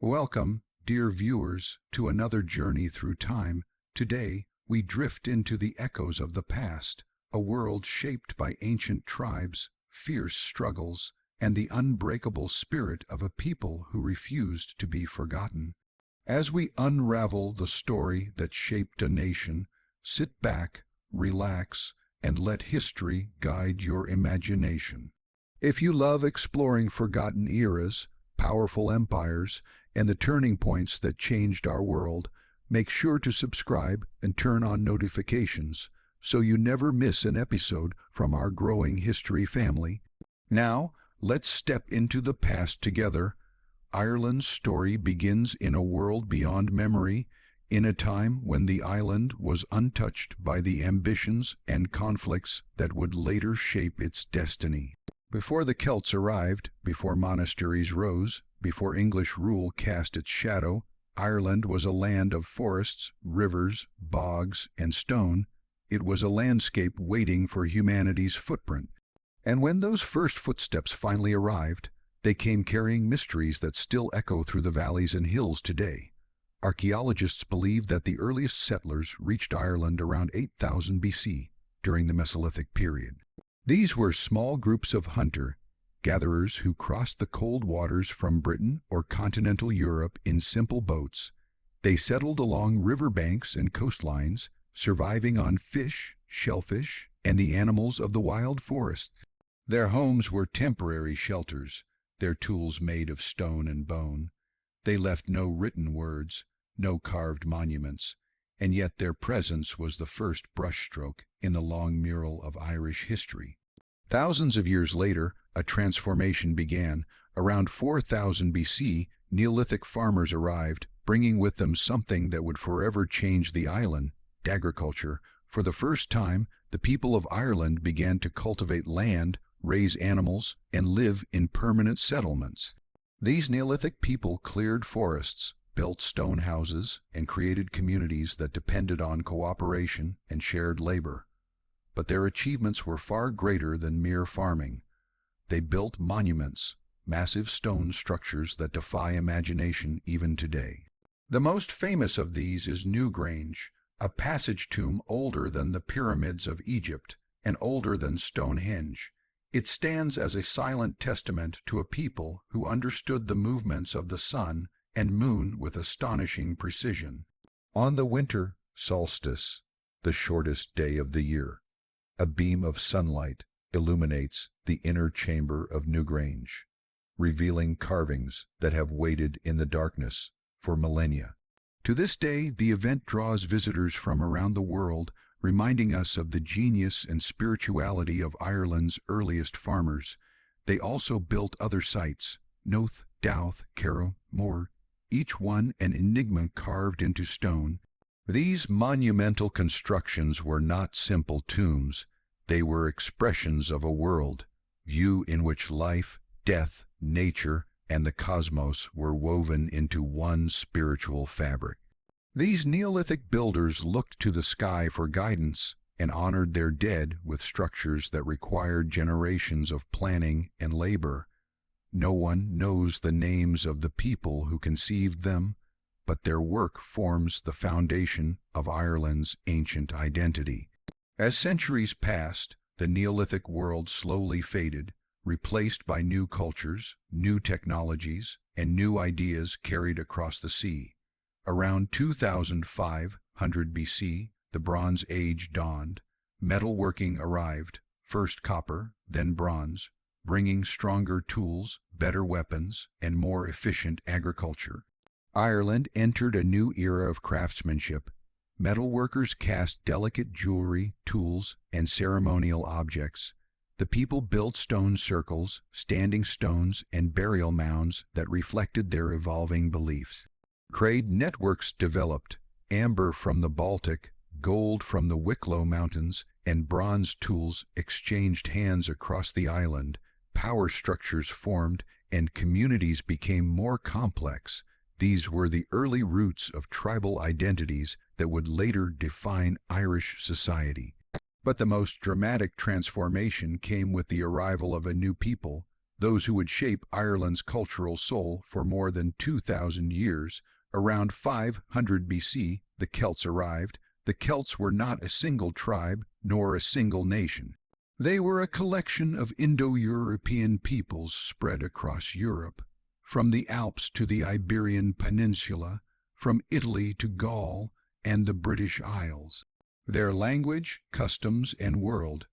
Welcome, dear viewers, to another journey through time. Today, we drift into the echoes of the past, a world shaped by ancient tribes, fierce struggles, and the unbreakable spirit of a people who refused to be forgotten. As we unravel the story that shaped a nation, sit back, relax, and let history guide your imagination. If you love exploring forgotten eras, powerful empires, and the turning points that changed our world, make sure to subscribe and turn on notifications so you never miss an episode from our growing history family. Now, let's step into the past together. Ireland's story begins in a world beyond memory, in a time when the island was untouched by the ambitions and conflicts that would later shape its destiny. Before the Celts arrived, before monasteries rose, before English rule cast its shadow, Ireland was a land of forests, rivers, bogs, and stone. It was a landscape waiting for humanity's footprint. And when those first footsteps finally arrived, they came carrying mysteries that still echo through the valleys and hills today. Archaeologists believe that the earliest settlers reached Ireland around 8000 BC, during the Mesolithic period. These were small groups of hunter-gatherers who crossed the cold waters from Britain or continental Europe in simple boats. They settled along riverbanks and coastlines, surviving on fish, shellfish, and the animals of the wild forests. Their homes were temporary shelters, their tools made of stone and bone. They left no written words, no carved monuments, and yet their presence was the first brushstroke in the long mural of Irish history. Thousands of years later, a transformation began. Around 4000 BC, Neolithic farmers arrived, bringing with them something that would forever change the island: agriculture. For the first time, the people of Ireland began to cultivate land, raise animals, and live in permanent settlements. These Neolithic people cleared forests, built stone houses, and created communities that depended on cooperation and shared labor. But their achievements were far greater than mere farming. They built monuments, massive stone structures that defy imagination even today. The most famous of these is Newgrange, a passage tomb older than the pyramids of Egypt and older than Stonehenge. It stands as a silent testament to a people who understood the movements of the sun and moon with astonishing precision. On the winter solstice, the shortest day of the year, a beam of sunlight illuminates the inner chamber of Newgrange, revealing carvings that have waited in the darkness for millennia. To this day, the event draws visitors from around the world, reminding us of the genius and spirituality of Ireland's earliest farmers. They also built other sites: Noath, Douth, Carrow, Moore, each one an enigma carved into stone. These monumental constructions were not simple tombs. They were expressions of a world view in which life, death, nature, and the cosmos were woven into one spiritual fabric. These Neolithic builders looked to the sky for guidance and honored their dead with structures that required generations of planning and labor. No one knows the names of the people who conceived them, but their work forms the foundation of Ireland's ancient identity. As centuries passed, the Neolithic world slowly faded, replaced by new cultures, new technologies, and new ideas carried across the sea. Around 2500 BC, the Bronze Age dawned. Metalworking arrived, first copper, then bronze, bringing stronger tools, better weapons, and more efficient agriculture. Ireland entered a new era of craftsmanship. Metalworkers cast delicate jewelry, tools, and ceremonial objects. The people built stone circles, standing stones, and burial mounds that reflected their evolving beliefs. Trade networks developed: amber from the Baltic, gold from the Wicklow Mountains, and bronze tools exchanged hands across the island. Power structures formed, and communities became more complex. These were the early roots of tribal identities that would later define Irish society. But the most dramatic transformation came with the arrival of a new people, those who would shape Ireland's cultural soul for more than 2,000 years. Around 500 BC, the Celts arrived. The Celts were not a single tribe, nor a single nation. They were a collection of Indo-European peoples spread across Europe, from the Alps to the Iberian Peninsula, from Italy to Gaul and the British Isles. Their language, customs, and world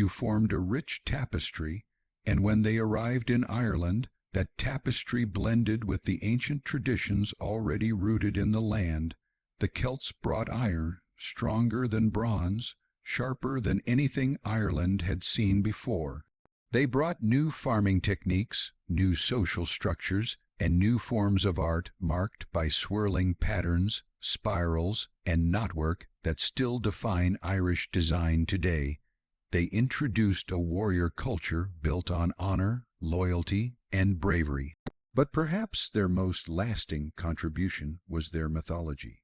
formed a rich tapestry, and when they arrived in Ireland, that tapestry blended with the ancient traditions already rooted in the land. The Celts brought iron, stronger than bronze, sharper than anything Ireland had seen before. They brought new farming techniques, new social structures, and new forms of art marked by swirling patterns, spirals, and knotwork that still define Irish design today. They introduced a warrior culture built on honor, loyalty, and bravery. But perhaps their most lasting contribution was their mythology.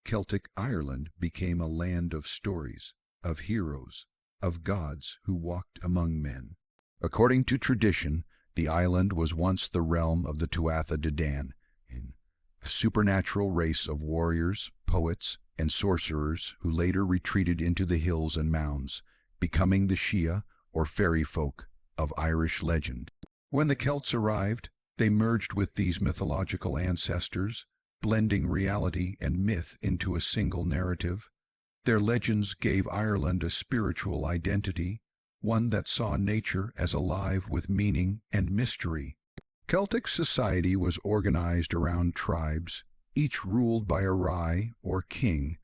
Celtic Ireland became a land of stories, of heroes, of gods who walked among men. According to tradition, the island was once the realm of the Tuatha De Danann, a supernatural race of warriors, poets, and sorcerers who later retreated into the hills and mounds, becoming the Shia, or fairy folk, of Irish legend. When the Celts arrived, they merged with these mythological ancestors, blending reality and myth into a single narrative. Their legends gave Ireland a spiritual identity, one that saw nature as alive with meaning and mystery. Celtic society was organized around tribes, each ruled by a rai or king.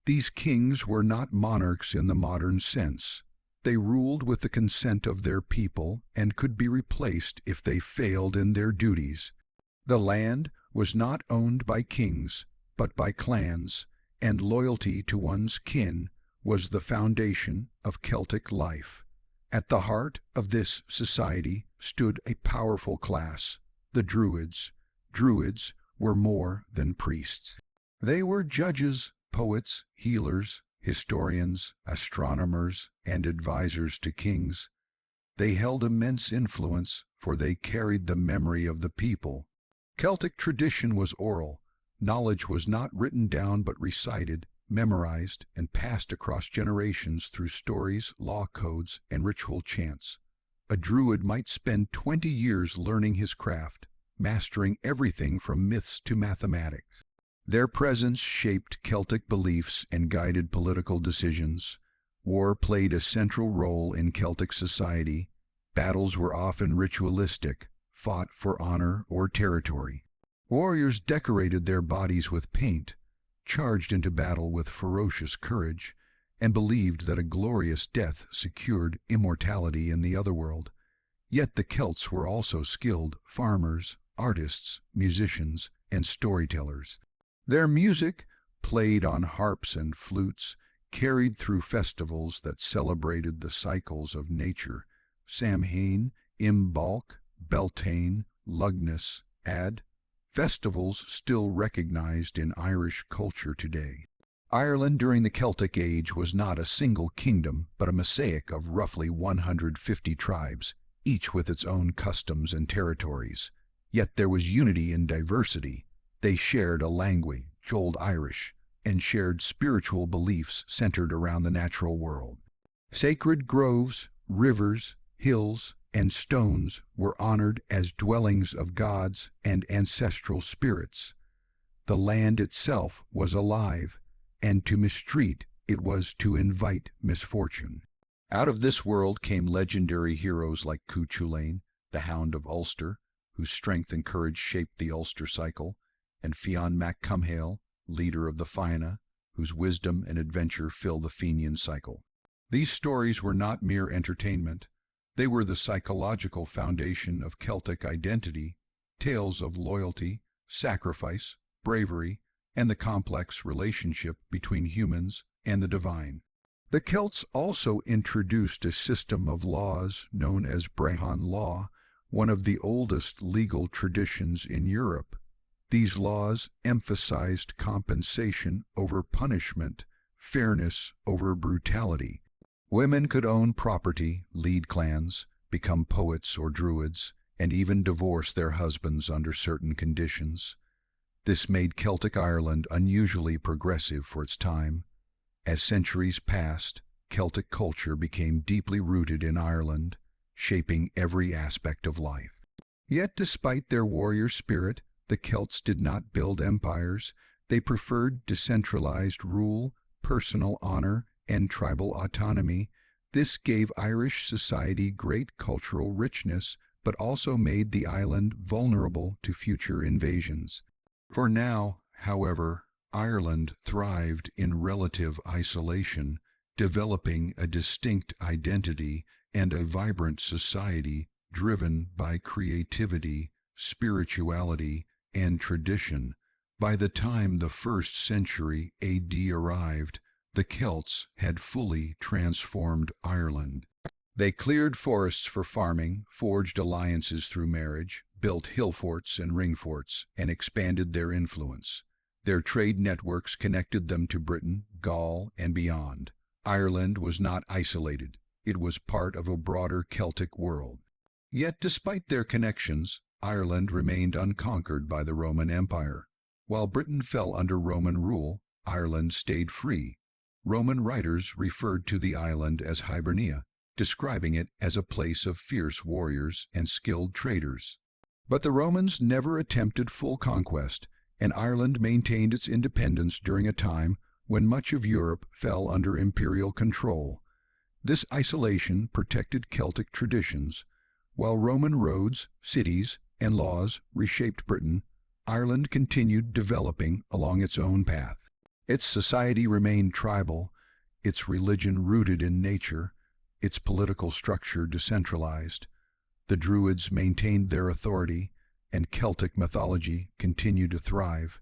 These kings were not monarchs in the modern sense. They ruled with the consent of their people and could be replaced if they failed in their duties. The land was not owned by kings, but by clans, and loyalty to one's kin was the foundation of Celtic life. At the heart of this society stood a powerful class, the Druids. Druids were more than priests. They were judges, poets, healers, historians, astronomers, and advisors to kings. They held immense influence, for they carried the memory of the people. Celtic tradition was oral. Knowledge was not written down but recited, memorized, and passed across generations through stories, law codes, and ritual chants. A Druid might spend 20 years learning his craft, mastering everything from myths to mathematics. Their presence shaped Celtic beliefs and guided political decisions. War played a central role in Celtic society. Battles were often ritualistic, fought for honor or territory. Warriors decorated their bodies with paint, charged into battle with ferocious courage, and believed that a glorious death secured immortality in the otherworld. Yet the Celts were also skilled farmers, artists, musicians, and storytellers. Their music, played on harps and flutes, carried through festivals that celebrated the cycles of nature: Samhain, Imbolc, Beltane, Lugnus, Ad, festivals still recognized in Irish culture today. Ireland during the Celtic Age was not a single kingdom, but a mosaic of roughly 150 tribes, each with its own customs and territories. Yet there was unity in diversity. They shared a language, Old Irish, and shared spiritual beliefs centered around the natural world. Sacred groves, rivers, hills, and stones were honored as dwellings of gods and ancestral spirits. The land itself was alive, and to mistreat it was to invite misfortune. Out of this world came legendary heroes like Cuchulainn, the Hound of Ulster, whose strength and courage shaped the Ulster cycle, and Fionn mac Cumhaill, leader of the Fianna, whose wisdom and adventure fill the Fenian cycle. These stories were not mere entertainment. They were the psychological foundation of Celtic identity, tales of loyalty, sacrifice, bravery, and the complex relationship between humans and the divine. The Celts also introduced a system of laws known as Brehon law, one of the oldest legal traditions in Europe. These laws emphasized compensation over punishment, fairness over brutality. Women could own property, lead clans, become poets or druids, and even divorce their husbands under certain conditions. This made Celtic Ireland unusually progressive for its time. As centuries passed, Celtic culture became deeply rooted in Ireland, shaping every aspect of life. Yet despite their warrior spirit, the Celts did not build empires. They preferred decentralized rule, personal honor, and tribal autonomy. This gave Irish society great cultural richness, but also made the island vulnerable to future invasions. For now, however, Ireland thrived in relative isolation, developing a distinct identity and a vibrant society driven by creativity, spirituality, and tradition. By the time the 1st century AD arrived, the Celts had fully transformed Ireland. They cleared forests for farming, forged alliances through marriage, built hill forts and ring forts, and expanded their influence. Their trade networks connected them to Britain, Gaul, and beyond. Ireland was not isolated. It was part of a broader Celtic world. Yet despite their connections, Ireland remained unconquered by the Roman Empire. While Britain fell under Roman rule, Ireland stayed free. Roman writers referred to the island as Hibernia, describing it as a place of fierce warriors and skilled traders. But the Romans never attempted full conquest, and Ireland maintained its independence during a time when much of Europe fell under imperial control. This isolation protected Celtic traditions. While Roman roads, cities, and laws reshaped Britain, Ireland continued developing along its own path. Its society remained tribal, its religion rooted in nature, its political structure decentralized. The Druids maintained their authority, and Celtic mythology continued to thrive.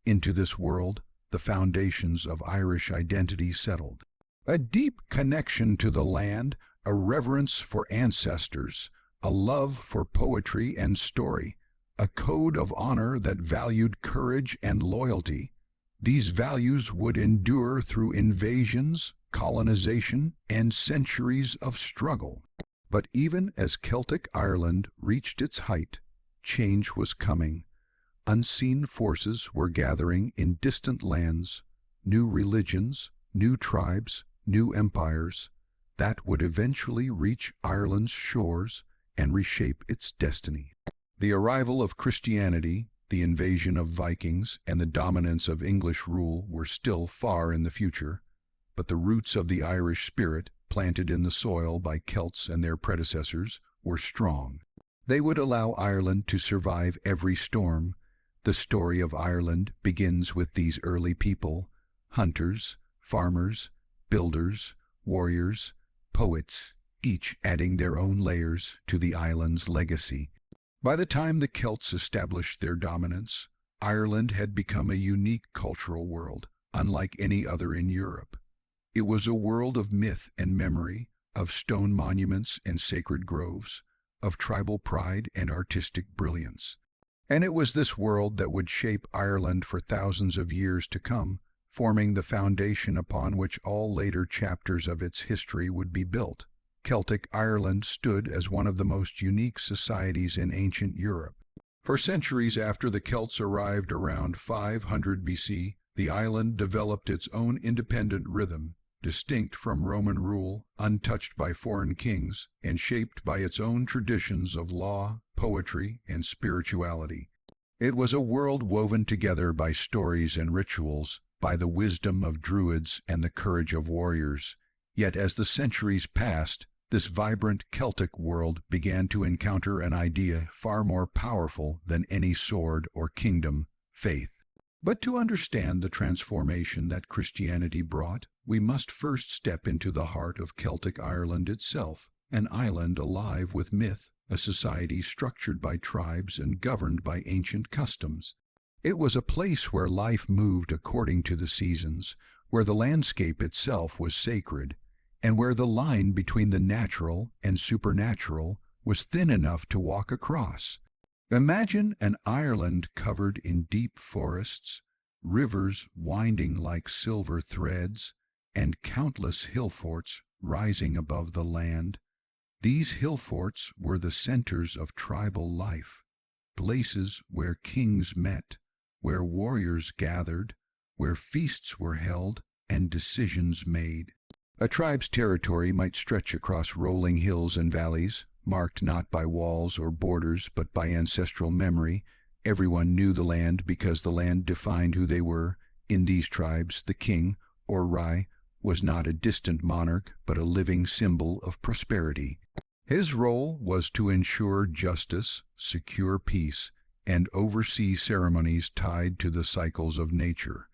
Into this world, the foundations of Irish identity settled. A deep connection to the land, a reverence for ancestors, a love for poetry and story, a code of honor that valued courage and loyalty. These values would endure through invasions, colonization, and centuries of struggle. But even as Celtic Ireland reached its height, change was coming. Unseen forces were gathering in distant lands, new religions, new tribes, new empires, that would eventually reach Ireland's shores and reshape its destiny. The arrival of Christianity, the invasion of Vikings, and the dominance of English rule were still far in the future, but the roots of the Irish spirit, planted in the soil by Celts and their predecessors, were strong. They would allow Ireland to survive every storm. The story of Ireland begins with these early people: hunters, farmers, builders, warriors, poets, each adding their own layers to the island's legacy. By the time the Celts established their dominance, Ireland had become a unique cultural world, unlike any other in Europe. It was a world of myth and memory, of stone monuments and sacred groves, of tribal pride and artistic brilliance. And it was this world that would shape Ireland for thousands of years to come, forming the foundation upon which all later chapters of its history would be built. Celtic Ireland stood as one of the most unique societies in ancient Europe. For centuries after the Celts arrived around 500 BC, the island developed its own independent rhythm, distinct from Roman rule, untouched by foreign kings, and shaped by its own traditions of law, poetry, and spirituality. It was a world woven together by stories and rituals, by the wisdom of druids and the courage of warriors. Yet as the centuries passed, this vibrant Celtic world began to encounter an idea far more powerful than any sword or kingdom: faith. But to understand the transformation that Christianity brought, we must first step into the heart of Celtic Ireland itself, an island alive with myth, a society structured by tribes and governed by ancient customs. It was a place where life moved according to the seasons, where the landscape itself was sacred, and where the line between the natural and supernatural was thin enough to walk across. Imagine an Ireland covered in deep forests, rivers winding like silver threads, and countless hill forts rising above the land. These hill forts were the centers of tribal life, places where kings met, where warriors gathered, where feasts were held and decisions made. A tribe's territory might stretch across rolling hills and valleys, marked not by walls or borders but by ancestral memory. Everyone knew the land because the land defined who they were. In these tribes, the king, or Rai, was not a distant monarch but a living symbol of prosperity. His role was to ensure justice, secure peace, and oversee ceremonies tied to the cycles of nature.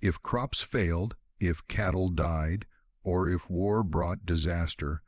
If crops failed, if cattle died, or if war brought disaster,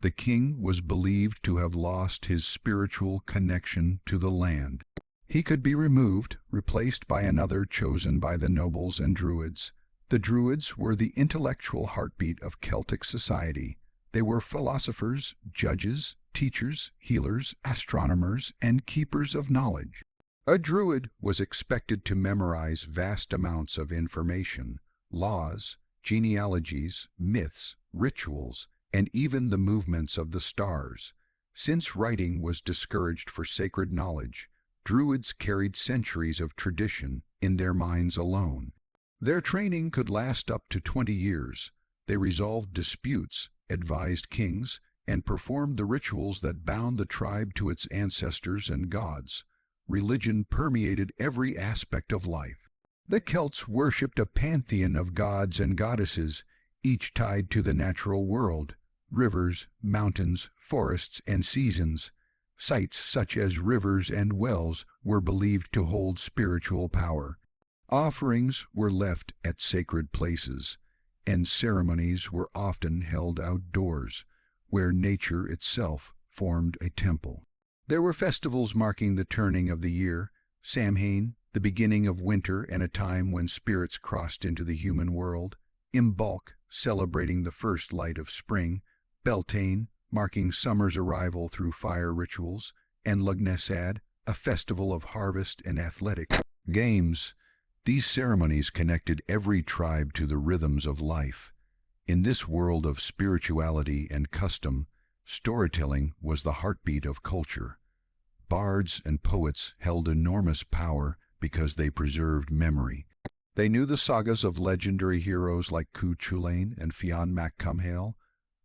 the king was believed to have lost his spiritual connection to the land. He could be removed, replaced by another chosen by the nobles and druids. The druids were the intellectual heartbeat of Celtic society. They were philosophers, judges, teachers, healers, astronomers, and keepers of knowledge. A druid was expected to memorize vast amounts of information, laws, genealogies, myths, rituals, and even the movements of the stars. Since writing was discouraged for sacred knowledge, druids carried centuries of tradition in their minds alone. Their training could last up to 20 years. They resolved disputes, advised kings, and performed the rituals that bound the tribe to its ancestors and gods. Religion permeated every aspect of life. The Celts worshipped a pantheon of gods and goddesses, each tied to the natural world: rivers, mountains, forests, and seasons. Sites such as rivers and wells were believed to hold spiritual power. Offerings were left at sacred places, and ceremonies were often held outdoors, where nature itself formed a temple. There were festivals marking the turning of the year: Samhain, the beginning of winter and a time when spirits crossed into the human world; Imbolc, celebrating the first light of spring; Beltane, marking summer's arrival through fire rituals; and Lughnasadh, a festival of harvest and athletic games. These ceremonies connected every tribe to the rhythms of life. In this world of spirituality and custom, storytelling was the heartbeat of culture. Bards and poets held enormous power because they preserved memory. They knew the sagas of legendary heroes like Cu Chulainn and Fionn mac Cumhaill.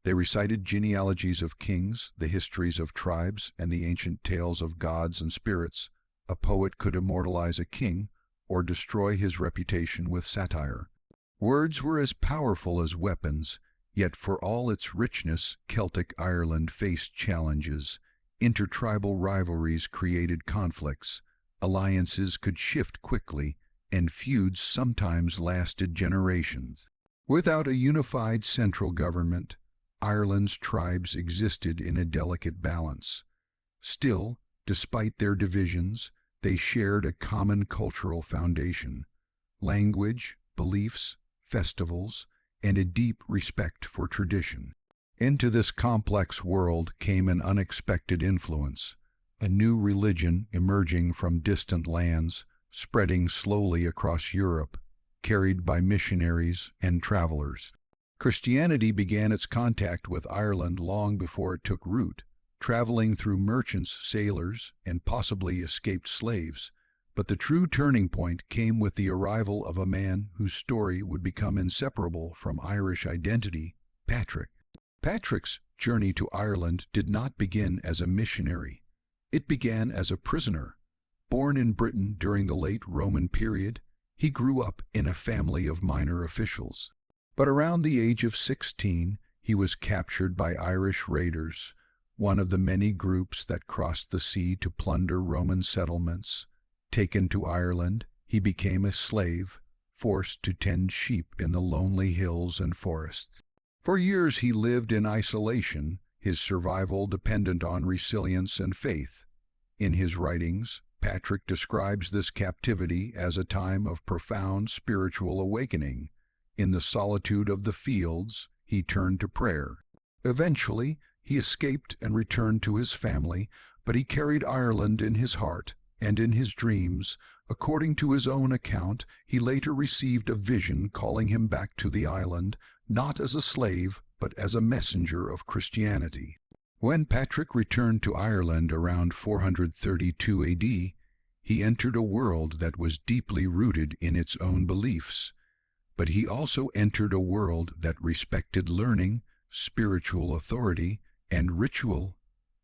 They recited genealogies of kings, the histories of tribes, and the ancient tales of gods and spirits. A poet could immortalize a king or destroy his reputation with satire. Words were as powerful as weapons, yet for all its richness, Celtic Ireland faced challenges. Intertribal rivalries created conflicts, alliances could shift quickly, and feuds sometimes lasted generations. Without a unified central government, Ireland's tribes existed in a delicate balance. Still, despite their divisions, they shared a common cultural foundation: language, beliefs, festivals, and a deep respect for tradition. Into this complex world came an unexpected influence: a new religion emerging from distant lands, spreading slowly across Europe, carried by missionaries and travelers. Christianity began its contact with Ireland long before it took root, traveling through merchants, sailors, and possibly escaped slaves. But the true turning point came with the arrival of a man whose story would become inseparable from Irish identity: Patrick. Patrick's journey to Ireland did not begin as a missionary. It began as a prisoner. Born in Britain during the late Roman period, he grew up in a family of minor officials. But around the age of 16, he was captured by Irish raiders, one of the many groups that crossed the sea to plunder Roman settlements. Taken to Ireland, he became a slave, forced to tend sheep in the lonely hills and forests. For years he lived in isolation, his survival dependent on resilience and faith. In his writings, Patrick describes this captivity as a time of profound spiritual awakening. In the solitude of the fields, he turned to prayer. Eventually, he escaped and returned to his family, but he carried Ireland in his heart and in his dreams. According to his own account, he later received a vision calling him back to the island, not as a slave, but as a messenger of Christianity. When Patrick returned to Ireland around 432 AD, he entered a world that was deeply rooted in its own beliefs. But he also entered a world that respected learning, spiritual authority, and ritual,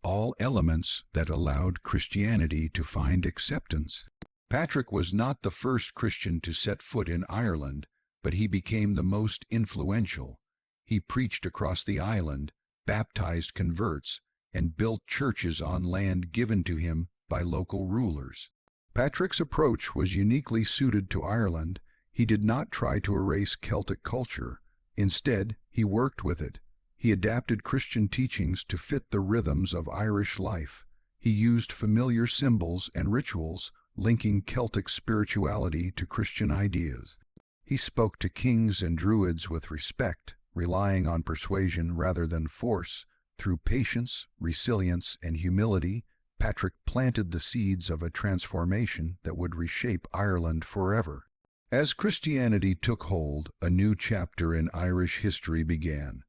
all elements that allowed Christianity to find acceptance. Patrick was not the first Christian to set foot in Ireland, but he became the most influential. He preached across the island, baptized converts, and built churches on land given to him by local rulers. Patrick's approach was uniquely suited to Ireland. He did not try to erase Celtic culture. Instead, he worked with it. He adapted Christian teachings to fit the rhythms of Irish life. He used familiar symbols and rituals, linking Celtic spirituality to Christian ideas. He spoke to kings and druids with respect, relying on persuasion rather than force. Through patience, resilience, and humility, Patrick planted the seeds of a transformation that would reshape Ireland forever. As Christianity took hold, a new chapter in Irish history began,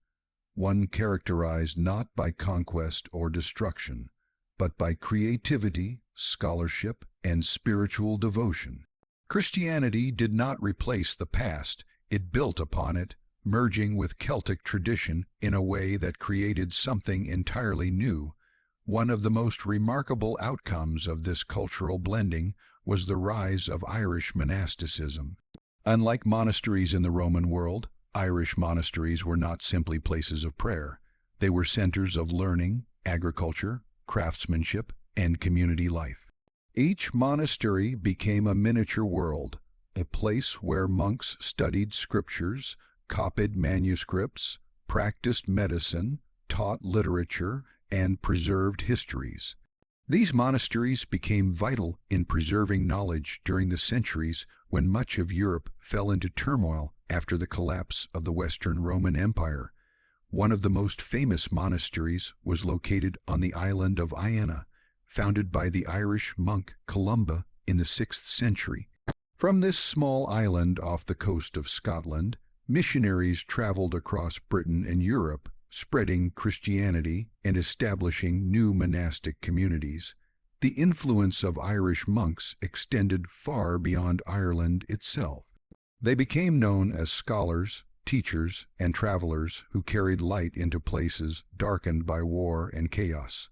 one characterized not by conquest or destruction, but by creativity, scholarship, and spiritual devotion. Christianity did not replace the past, it built upon it, merging with Celtic tradition in a way that created something entirely new. One of the most remarkable outcomes of this cultural blending was the rise of Irish monasticism. Unlike monasteries in the Roman world, Irish monasteries were not simply places of prayer. They were centers of learning, agriculture, craftsmanship, and community life. Each monastery became a miniature world, a place where monks studied scriptures, copied manuscripts, practiced medicine, taught literature, and preserved histories. These monasteries became vital in preserving knowledge during the centuries when much of Europe fell into turmoil after the collapse of the Western Roman Empire. One of the most famous monasteries was located on the island of Iona, founded by the Irish monk Columba in the 6th century. From this small island off the coast of Scotland, missionaries traveled across Britain and Europe, spreading Christianity and establishing new monastic communities. The influence of Irish monks extended far beyond Ireland itself. They became known as scholars, teachers, and travelers who carried light into places darkened by war and chaos.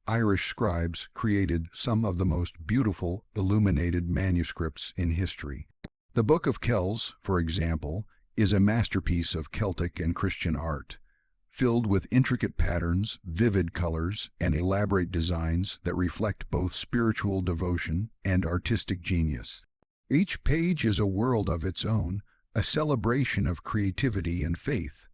Irish scribes created some of the most beautiful illuminated manuscripts in history. The Book of Kells, for example, is a masterpiece of Celtic and Christian art, filled with intricate patterns, vivid colors, and elaborate designs that reflect both spiritual devotion and artistic genius. Each page is a world of its own, a celebration of creativity and faith.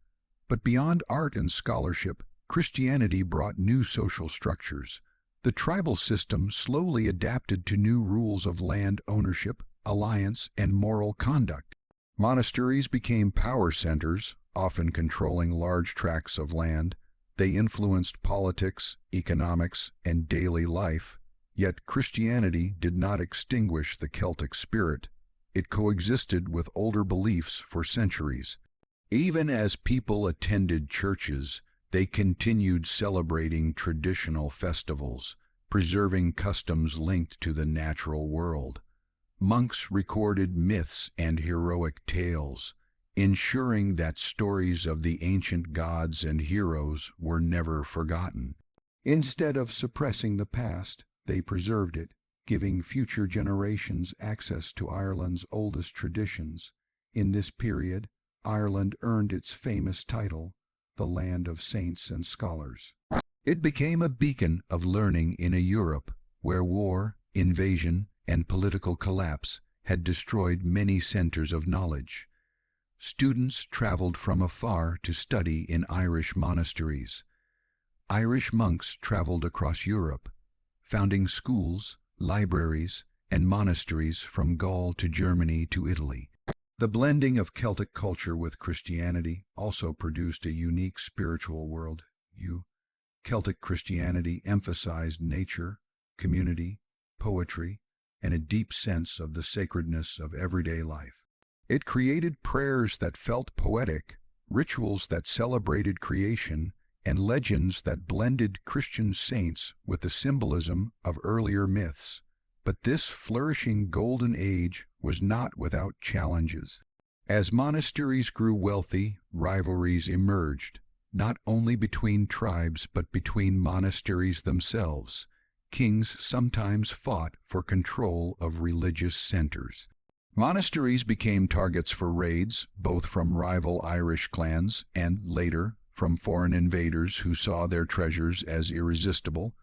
But beyond art and scholarship, Christianity brought new social structures. The tribal system slowly adapted to new rules of land ownership, alliance, and moral conduct. Monasteries became power centers, often controlling large tracts of land. They influenced politics, economics, and daily life. Yet Christianity did not extinguish the Celtic spirit. It coexisted with older beliefs for centuries. Even as people attended churches, they continued celebrating traditional festivals, preserving customs linked to the natural world. Monks recorded myths and heroic tales, ensuring that stories of the ancient gods and heroes were never forgotten. Instead of suppressing the past, they preserved it, giving future generations access to Ireland's oldest traditions. In this period, Ireland earned its famous title, the land of saints and scholars. It became a beacon of learning in a Europe where war, invasion, and political collapse had destroyed many centers of knowledge. Students traveled from afar to study in Irish monasteries. Irish monks traveled across Europe, founding schools, libraries, and monasteries from Gaul to Germany to Italy. The blending of Celtic culture with Christianity also produced a unique spiritual worldview. Celtic Christianity emphasized nature, community, poetry, and a deep sense of the sacredness of everyday life. It created prayers that felt poetic, rituals that celebrated creation, and legends that blended Christian saints with the symbolism of earlier myths. But this flourishing golden age was not without challenges. As monasteries grew wealthy, rivalries emerged, not only between tribes but between monasteries themselves. Kings sometimes fought for control of religious centers. Monasteries became targets for raids, both from rival Irish clans and, later, from foreign invaders who saw their treasures as irresistible.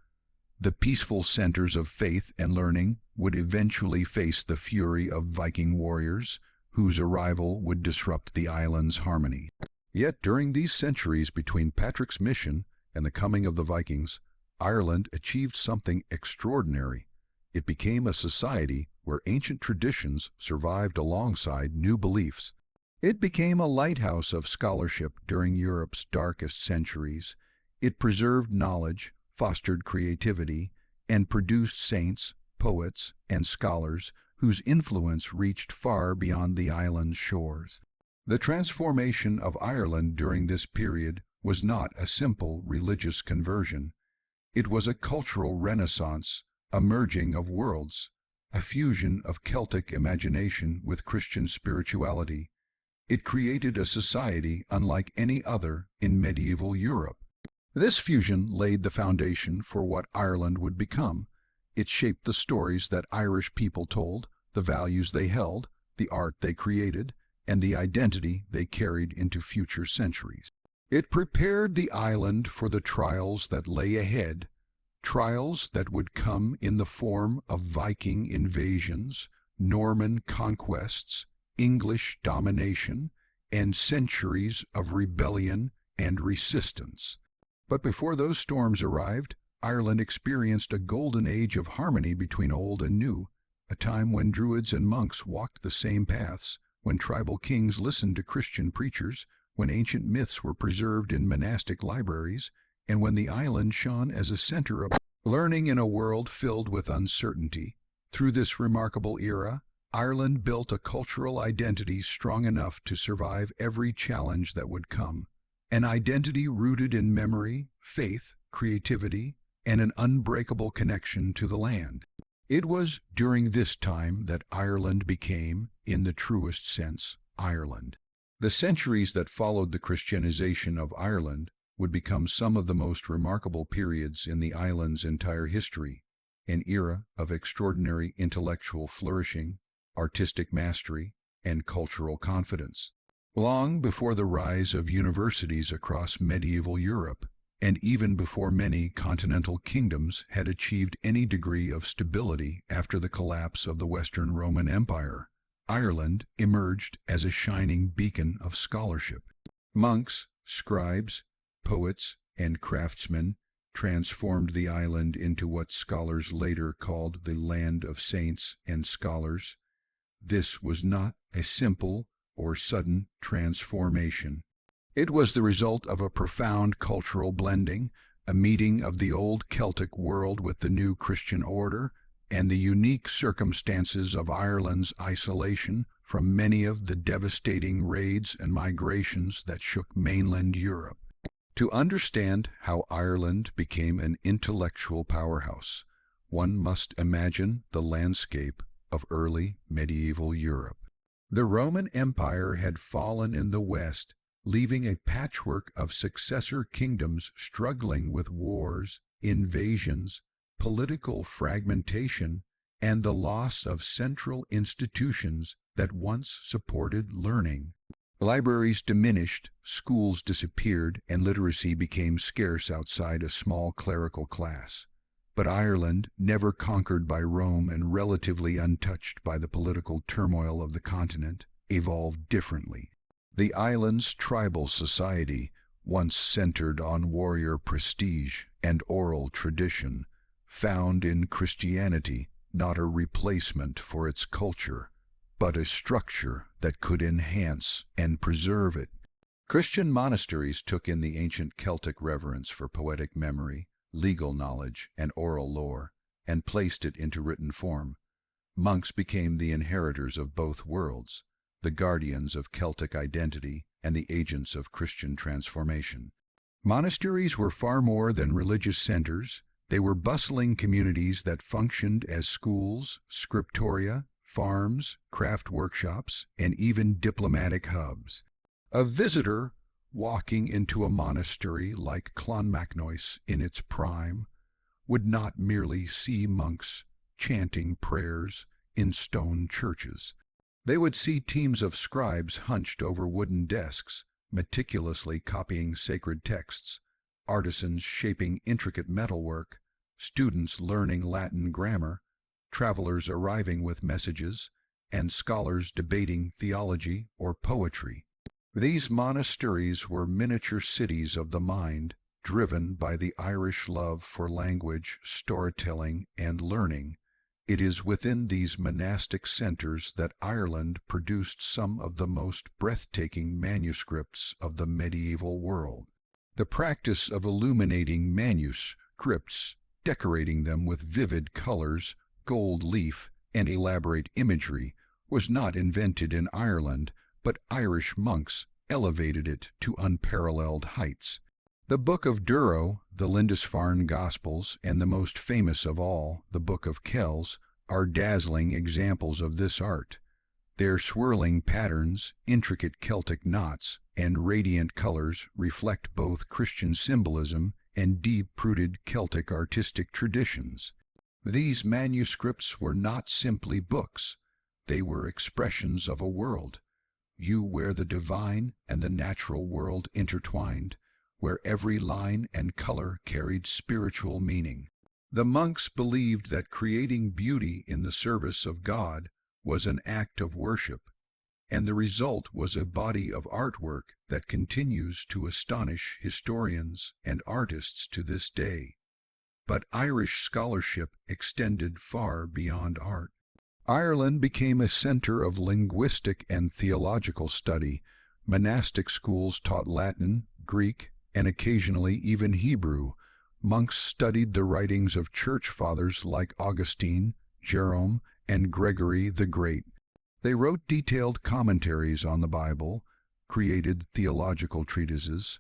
The peaceful centers of faith and learning would eventually face the fury of Viking warriors, whose arrival would disrupt the island's harmony. Yet during these centuries between Patrick's mission and the coming of the Vikings, Ireland achieved something extraordinary. It became a society where ancient traditions survived alongside new beliefs. It became a lighthouse of scholarship during Europe's darkest centuries. It preserved knowledge, fostered creativity, and produced saints, poets, and scholars whose influence reached far beyond the island's shores. The transformation of Ireland during this period was not a simple religious conversion. It was a cultural renaissance, a merging of worlds, a fusion of Celtic imagination with Christian spirituality. It created a society unlike any other in medieval Europe. This fusion laid the foundation for what Ireland would become. It shaped the stories that Irish people told, the values they held, the art they created, and the identity they carried into future centuries. It prepared the island for the trials that lay ahead, trials that would come in the form of Viking invasions, Norman conquests, English domination, and centuries of rebellion and resistance. But before those storms arrived, Ireland experienced a golden age of harmony between old and new, a time when druids and monks walked the same paths, when tribal kings listened to Christian preachers, when ancient myths were preserved in monastic libraries, and when the island shone as a center of learning in a world filled with uncertainty. Through this remarkable era, Ireland built a cultural identity strong enough to survive every challenge that would come, an identity rooted in memory, faith, creativity, and an unbreakable connection to the land. It was during this time that Ireland became, in the truest sense, Ireland. The centuries that followed the Christianization of Ireland would become some of the most remarkable periods in the island's entire history, an era of extraordinary intellectual flourishing, artistic mastery, and cultural confidence. Long before the rise of universities across medieval Europe, and even before many continental kingdoms had achieved any degree of stability after the collapse of the Western Roman Empire, Ireland emerged as a shining beacon of scholarship. Monks, scribes, poets, and craftsmen transformed the island into what scholars later called the land of saints and scholars. This was not a simple or sudden transformation. It was the result of a profound cultural blending, a meeting of the old Celtic world with the new Christian order, and the unique circumstances of Ireland's isolation from many of the devastating raids and migrations that shook mainland Europe. To understand how Ireland became an intellectual powerhouse, one must imagine the landscape of early medieval Europe. The Roman Empire had fallen in the West, leaving a patchwork of successor kingdoms struggling with wars, invasions, political fragmentation, and the loss of central institutions that once supported learning. Libraries diminished, schools disappeared, and literacy became scarce outside a small clerical class. But Ireland, never conquered by Rome and relatively untouched by the political turmoil of the continent, evolved differently. The island's tribal society, once centered on warrior prestige and oral tradition, found in Christianity not a replacement for its culture, but a structure that could enhance and preserve it. Christian monasteries took in the ancient Celtic reverence for poetic memory, legal knowledge, and oral lore, and placed it into written form. Monks became the inheritors of both worlds, the guardians of Celtic identity and the agents of Christian transformation. Monasteries were far more than religious centers. They were bustling communities that functioned as schools, scriptoria, farms, craft workshops, and even diplomatic hubs. A visitor walking into a monastery like Clonmacnoise in its prime would not merely see monks chanting prayers in stone churches. They would see teams of scribes hunched over wooden desks, meticulously copying sacred texts, artisans shaping intricate metalwork, students learning Latin grammar, travelers arriving with messages, and scholars debating theology or poetry. These monasteries were miniature cities of the mind, driven by the Irish love for language, storytelling, and learning. It is within these monastic centers that Ireland produced some of the most breathtaking manuscripts of the medieval world. The practice of illuminating manuscripts, decorating them with vivid colors, gold leaf, and elaborate imagery, was not invented in Ireland, but Irish monks elevated it to unparalleled heights. The Book of Durrow, the Lindisfarne Gospels, and the most famous of all, the Book of Kells, are dazzling examples of this art. Their swirling patterns, intricate Celtic knots, and radiant colors reflect both Christian symbolism and deep-rooted Celtic artistic traditions. These manuscripts were not simply books. They were expressions of a world, where the divine and the natural world intertwined, where every line and color carried spiritual meaning. The monks believed that creating beauty in the service of God was an act of worship, and the result was a body of artwork that continues to astonish historians and artists to this day. But Irish scholarship extended far beyond art. Ireland became a center of linguistic and theological study. Monastic schools taught Latin, Greek, and occasionally even Hebrew. Monks studied the writings of church fathers like Augustine, Jerome, and Gregory the Great. They wrote detailed commentaries on the Bible, created theological treatises,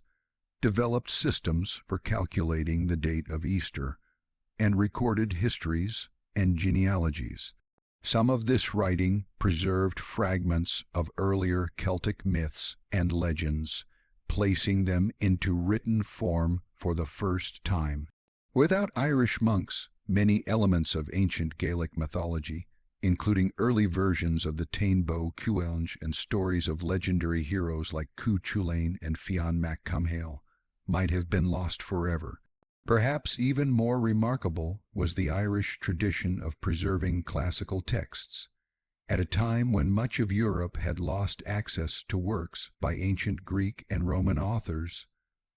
developed systems for calculating the date of Easter, and recorded histories and genealogies. Some of this writing preserved fragments of earlier Celtic myths and legends, placing them into written form for the first time. Without Irish monks, many elements of ancient Gaelic mythology, including early versions of the Tainbo Cuelnge and stories of legendary heroes like Cu Chulainn and Fionn mac Cumhaill, might have been lost forever. Perhaps even more remarkable was the Irish tradition of preserving classical texts. At a time when much of Europe had lost access to works by ancient Greek and Roman authors,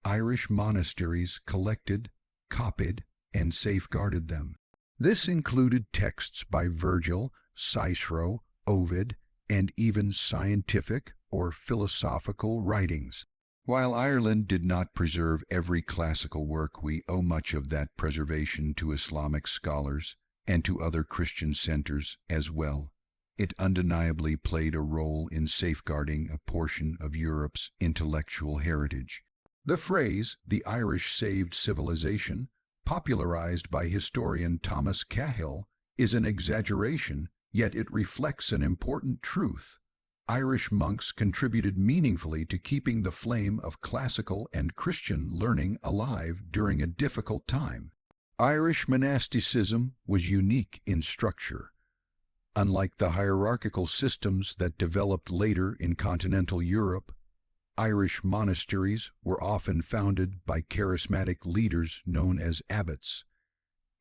Irish monasteries collected, copied, and safeguarded them. This included texts by Virgil, Cicero, Ovid, and even scientific or philosophical writings. While Ireland did not preserve every classical work, we owe much of that preservation to Islamic scholars and to other Christian centers as well. It undeniably played a role in safeguarding a portion of Europe's intellectual heritage. The phrase, "the Irish saved civilization," popularized by historian Thomas Cahill, is an exaggeration, yet it reflects an important truth. Irish monks contributed meaningfully to keeping the flame of classical and Christian learning alive during a difficult time. Irish monasticism was unique in structure. Unlike the hierarchical systems that developed later in continental Europe, Irish monasteries were often founded by charismatic leaders known as abbots.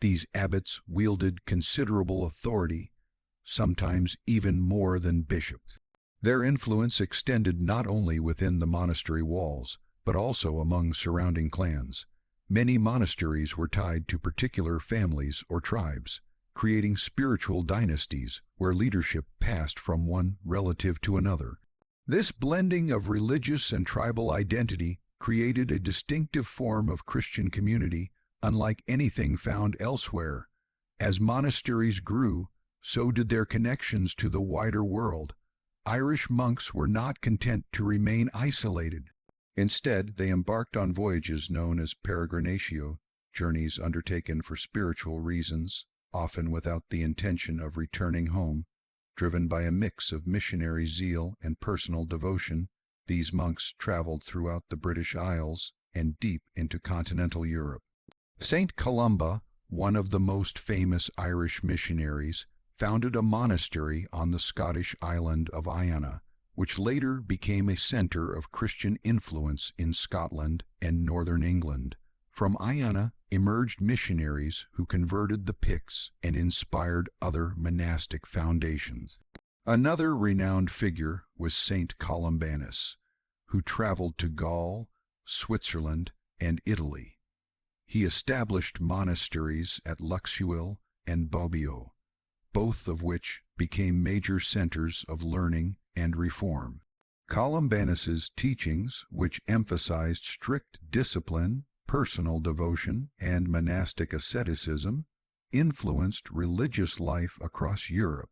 These abbots wielded considerable authority, sometimes even more than bishops. Their influence extended not only within the monastery walls, but also among surrounding clans. Many monasteries were tied to particular families or tribes, creating spiritual dynasties where leadership passed from one relative to another. This blending of religious and tribal identity created a distinctive form of Christian community unlike anything found elsewhere. As monasteries grew, so did their connections to the wider world. Irish monks were not content to remain isolated. Instead, they embarked on voyages known as peregrinatio, journeys undertaken for spiritual reasons, often without the intention of returning home. Driven by a mix of missionary zeal and personal devotion, these monks traveled throughout the British Isles and deep into continental Europe. Saint Columba, one of the most famous Irish missionaries, founded a monastery on the Scottish island of Iona, which later became a center of Christian influence in Scotland and northern England. From Iona emerged missionaries who converted the Picts and inspired other monastic foundations. Another renowned figure was Saint Columbanus, who traveled to Gaul, Switzerland, and Italy. He established monasteries at Luxeuil and Bobbio, both of which became major centers of learning and reform. Columbanus's teachings, which emphasized strict discipline, personal devotion, and monastic asceticism, influenced religious life across Europe.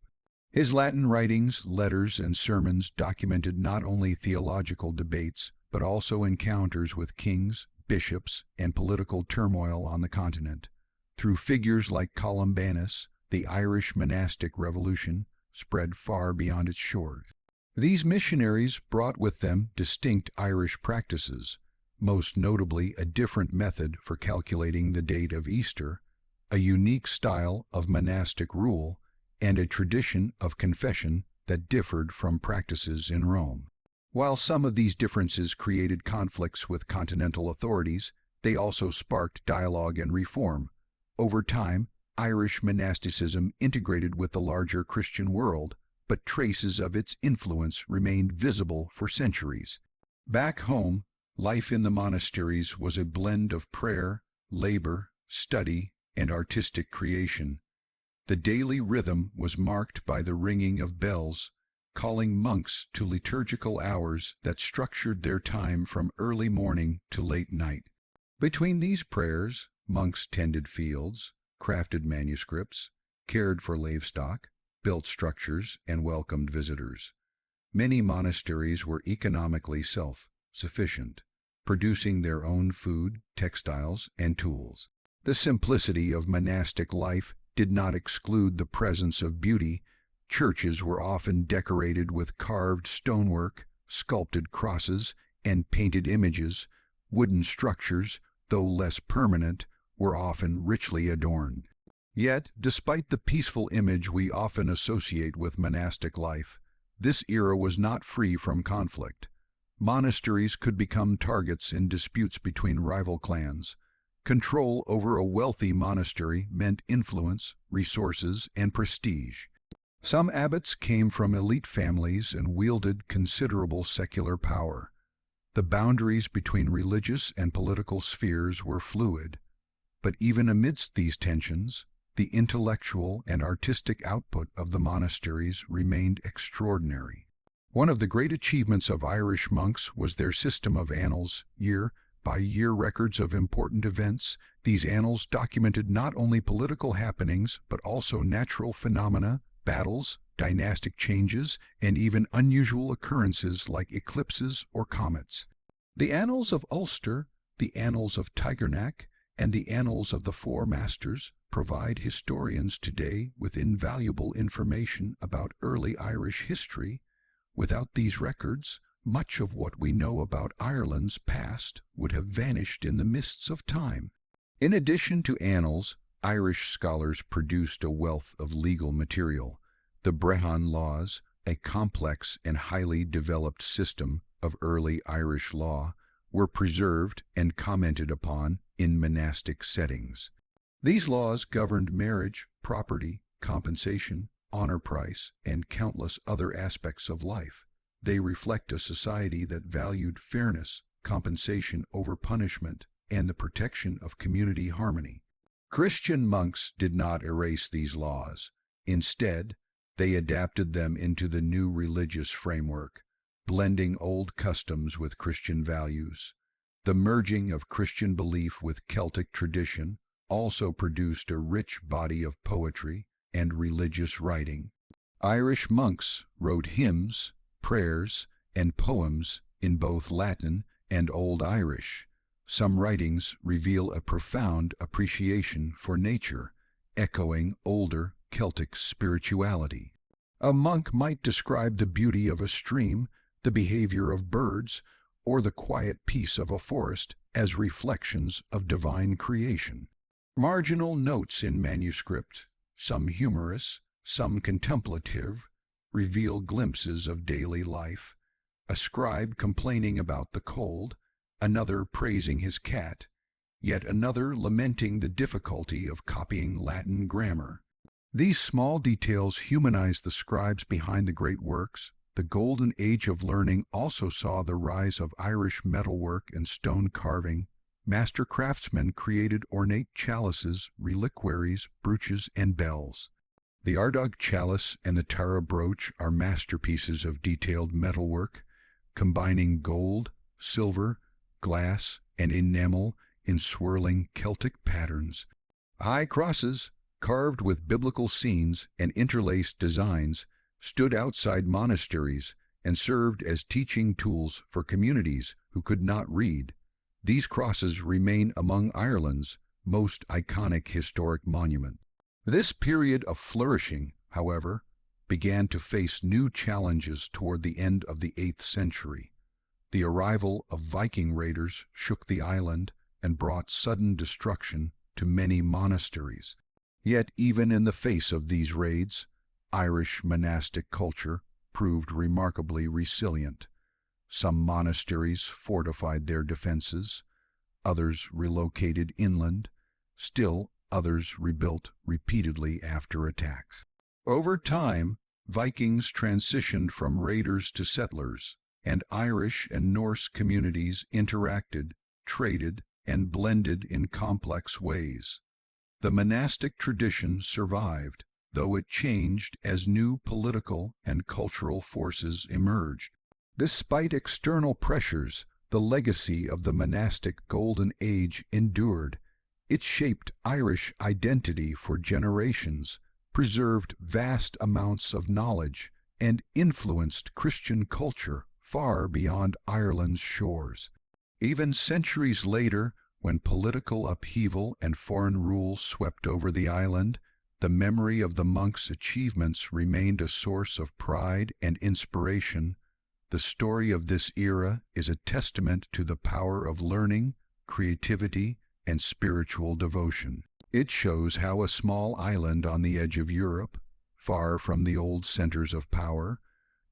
His Latin writings, letters, and sermons documented not only theological debates, but also encounters with kings, bishops, and political turmoil on the continent. Through figures like Columbanus, the Irish monastic revolution spread far beyond its shores. These missionaries brought with them distinct Irish practices, most notably a different method for calculating the date of Easter, a unique style of monastic rule, and a tradition of confession that differed from practices in Rome. While some of these differences created conflicts with continental authorities, they also sparked dialogue and reform. Over time, Irish monasticism integrated with the larger Christian world, but traces of its influence remained visible for centuries. Back home, life in the monasteries was a blend of prayer, labor, study, and artistic creation. The daily rhythm was marked by the ringing of bells, calling monks to liturgical hours that structured their time from early morning to late night. Between these prayers, monks tended fields, crafted manuscripts, cared for livestock, built structures, and welcomed visitors. Many monasteries were economically self-sufficient, producing their own food, textiles, and tools. The simplicity of monastic life did not exclude the presence of beauty. Churches were often decorated with carved stonework, sculpted crosses, and painted images. Wooden structures, though less permanent, were often richly adorned. Yet, despite the peaceful image we often associate with monastic life, this era was not free from conflict. Monasteries could become targets in disputes between rival clans. Control over a wealthy monastery meant influence, resources, and prestige. Some abbots came from elite families and wielded considerable secular power. The boundaries between religious and political spheres were fluid. But even amidst these tensions, the intellectual and artistic output of the monasteries remained extraordinary. One of the great achievements of Irish monks was their system of annals, year-by-year records of important events. These annals documented not only political happenings, but also natural phenomena, battles, dynastic changes, and even unusual occurrences like eclipses or comets. The Annals of Ulster, the Annals of Tigernach, and the Annals of the Four Masters provide historians today with invaluable information about early Irish history. Without these records, much of what we know about Ireland's past would have vanished in the mists of time. In addition to annals, Irish scholars produced a wealth of legal material. The Brehon laws, a complex and highly developed system of early Irish law, were preserved and commented upon in monastic settings. These laws governed marriage, property, compensation, honor price, and countless other aspects of life. They reflect a society that valued fairness, compensation over punishment, and the protection of community harmony. Christian monks did not erase these laws. Instead, they adapted them into the new religious framework, blending old customs with Christian values. The merging of Christian belief with Celtic tradition also produced a rich body of poetry and religious writing. Irish monks wrote hymns, prayers, and poems in both Latin and Old Irish. Some writings reveal a profound appreciation for nature, echoing older Celtic spirituality. A monk might describe the beauty of a stream, the behavior of birds, or the quiet peace of a forest as reflections of divine creation. Marginal notes in manuscript, some humorous, some contemplative, reveal glimpses of daily life. A scribe complaining about the cold, another praising his cat, yet another lamenting the difficulty of copying Latin grammar. These small details humanize the scribes behind the great works. The golden age of learning also saw the rise of Irish metalwork and stone carving. Master craftsmen created ornate chalices, reliquaries, brooches, and bells. The Ardagh chalice and the Tara brooch are masterpieces of detailed metalwork, combining gold, silver, glass, and enamel in swirling Celtic patterns. High crosses, carved with biblical scenes and interlaced designs, stood outside monasteries and served as teaching tools for communities who could not read. These crosses remain among Ireland's most iconic historic monuments. This period of flourishing, however, began to face new challenges toward the end of the 8th century. The arrival of Viking raiders shook the island and brought sudden destruction to many monasteries. Yet even in the face of these raids, Irish monastic culture proved remarkably resilient. Some monasteries fortified their defenses, others relocated inland, still others rebuilt repeatedly after attacks. Over time, Vikings transitioned from raiders to settlers, and Irish and Norse communities interacted, traded, and blended in complex ways. The monastic tradition survived, though it changed as new political and cultural forces emerged. Despite external pressures, the legacy of the monastic Golden Age endured. It shaped Irish identity for generations, preserved vast amounts of knowledge, and influenced Christian culture far beyond Ireland's shores. Even centuries later, when political upheaval and foreign rule swept over the island, the memory of the monks' achievements remained a source of pride and inspiration. The story of this era is a testament to the power of learning, creativity, and spiritual devotion. It shows how a small island on the edge of Europe, far from the old centers of power,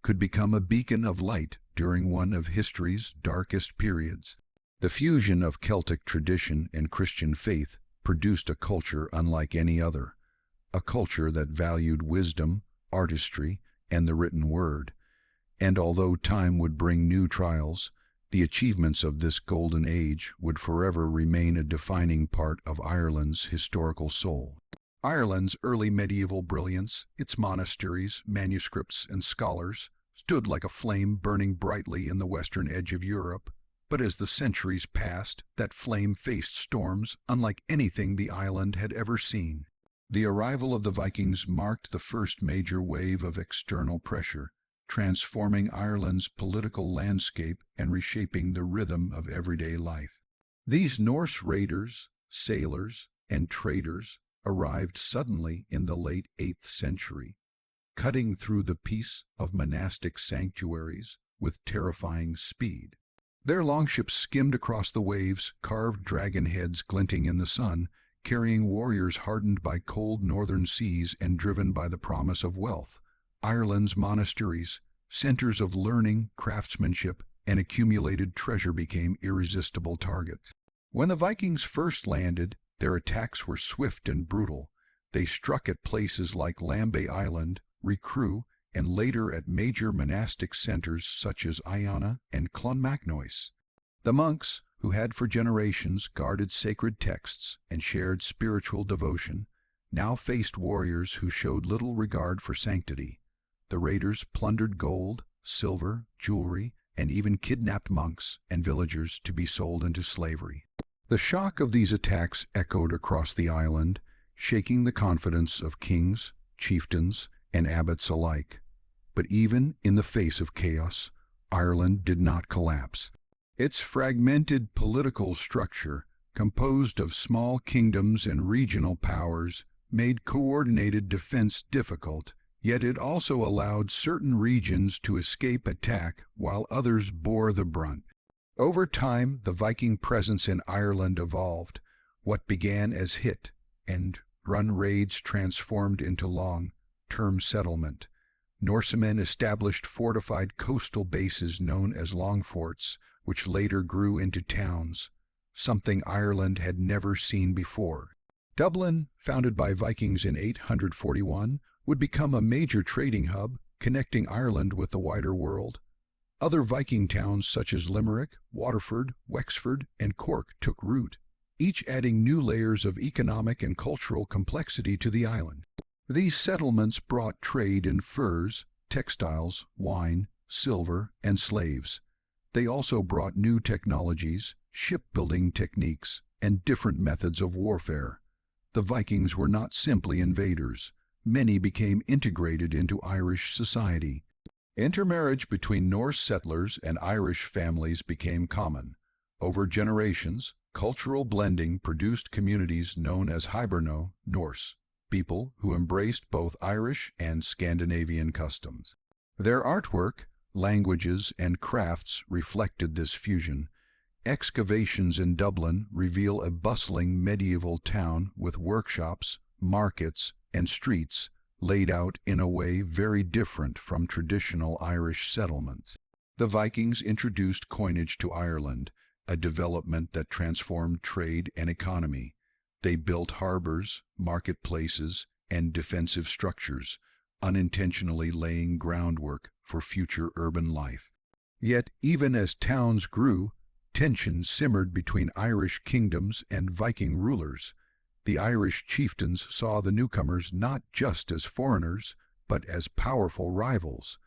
could become a beacon of light during one of history's darkest periods. The fusion of Celtic tradition and Christian faith produced a culture unlike any other, a culture that valued wisdom, artistry, and the written word. And although time would bring new trials, the achievements of this golden age would forever remain a defining part of Ireland's historical soul. Ireland's early medieval brilliance, its monasteries, manuscripts, and scholars, stood like a flame burning brightly in the western edge of Europe. But as the centuries passed, that flame faced storms unlike anything the island had ever seen. The arrival of the Vikings marked the first major wave of external pressure, transforming Ireland's political landscape and reshaping the rhythm of everyday life. These Norse raiders, sailors, and traders arrived suddenly in the late 8th century, cutting through the peace of monastic sanctuaries with terrifying speed. Their longships skimmed across the waves, carved dragon heads glinting in the sun, carrying warriors hardened by cold northern seas and driven by the promise of wealth. Ireland's monasteries, centers of learning, craftsmanship, and accumulated treasure became irresistible targets. When the Vikings first landed, their attacks were swift and brutal. They struck at places like Lambay Island, Recru, and later at major monastic centers such as Iona and Clonmacnoise. The monks, who had for generations guarded sacred texts and shared spiritual devotion, now faced warriors who showed little regard for sanctity. The raiders plundered gold, silver, jewelry, and even kidnapped monks and villagers to be sold into slavery. The shock of these attacks echoed across the island, shaking the confidence of kings, chieftains, and abbots alike. But even in the face of chaos, Ireland did not collapse. Its fragmented political structure, composed of small kingdoms and regional powers, made coordinated defense difficult, yet it also allowed certain regions to escape attack while others bore the brunt. Over time, the Viking presence in Ireland evolved. What began as hit and run raids transformed into long-term settlement. Norsemen established fortified coastal bases known as longforts, which later grew into towns, something Ireland had never seen before. Dublin, founded by Vikings in 841, would become a major trading hub, connecting Ireland with the wider world. Other Viking towns such as Limerick, Waterford, Wexford, and Cork took root, each adding new layers of economic and cultural complexity to the island. These settlements brought trade in furs, textiles, wine, silver, and slaves. They also brought new technologies, shipbuilding techniques, and different methods of warfare. The Vikings were not simply invaders. Many became integrated into Irish society. Intermarriage between Norse settlers and Irish families became common. Over generations, cultural blending produced communities known as Hiberno Norse, people who embraced both Irish and Scandinavian customs. Their artwork, languages, and crafts reflected this fusion. Excavations in Dublin reveal a bustling medieval town with workshops, markets, and streets laid out in a way very different from traditional Irish settlements. The Vikings introduced coinage to Ireland, a development that transformed trade and economy. They built harbors, marketplaces, and defensive structures, unintentionally laying groundwork for future urban life. Yet, even as towns grew, tension simmered between Irish kingdoms and Viking rulers. The Irish chieftains saw the newcomers not just as foreigners, but as powerful rivals.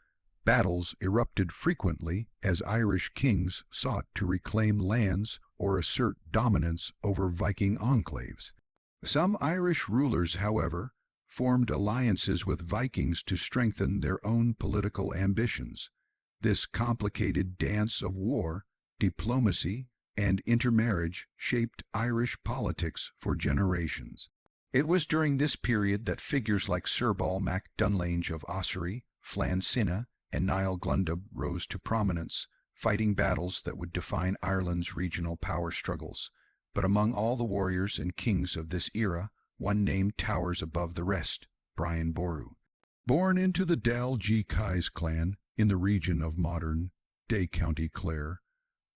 Battles erupted frequently as Irish kings sought to reclaim lands or assert dominance over Viking enclaves. Some Irish rulers, however, formed alliances with Vikings to strengthen their own political ambitions. This complicated dance of war, diplomacy, and intermarriage shaped Irish politics for generations. It was during this period that figures like Sirbal mac Dunlange of Ossory, Flan Sinna, and Niall Glundub rose to prominence, fighting battles that would define Ireland's regional power struggles. But among all the warriors and kings of this era, one name towers above the rest: Brian Boru. Born into the Dal G. Kais clan in the region of modern-day County Clare,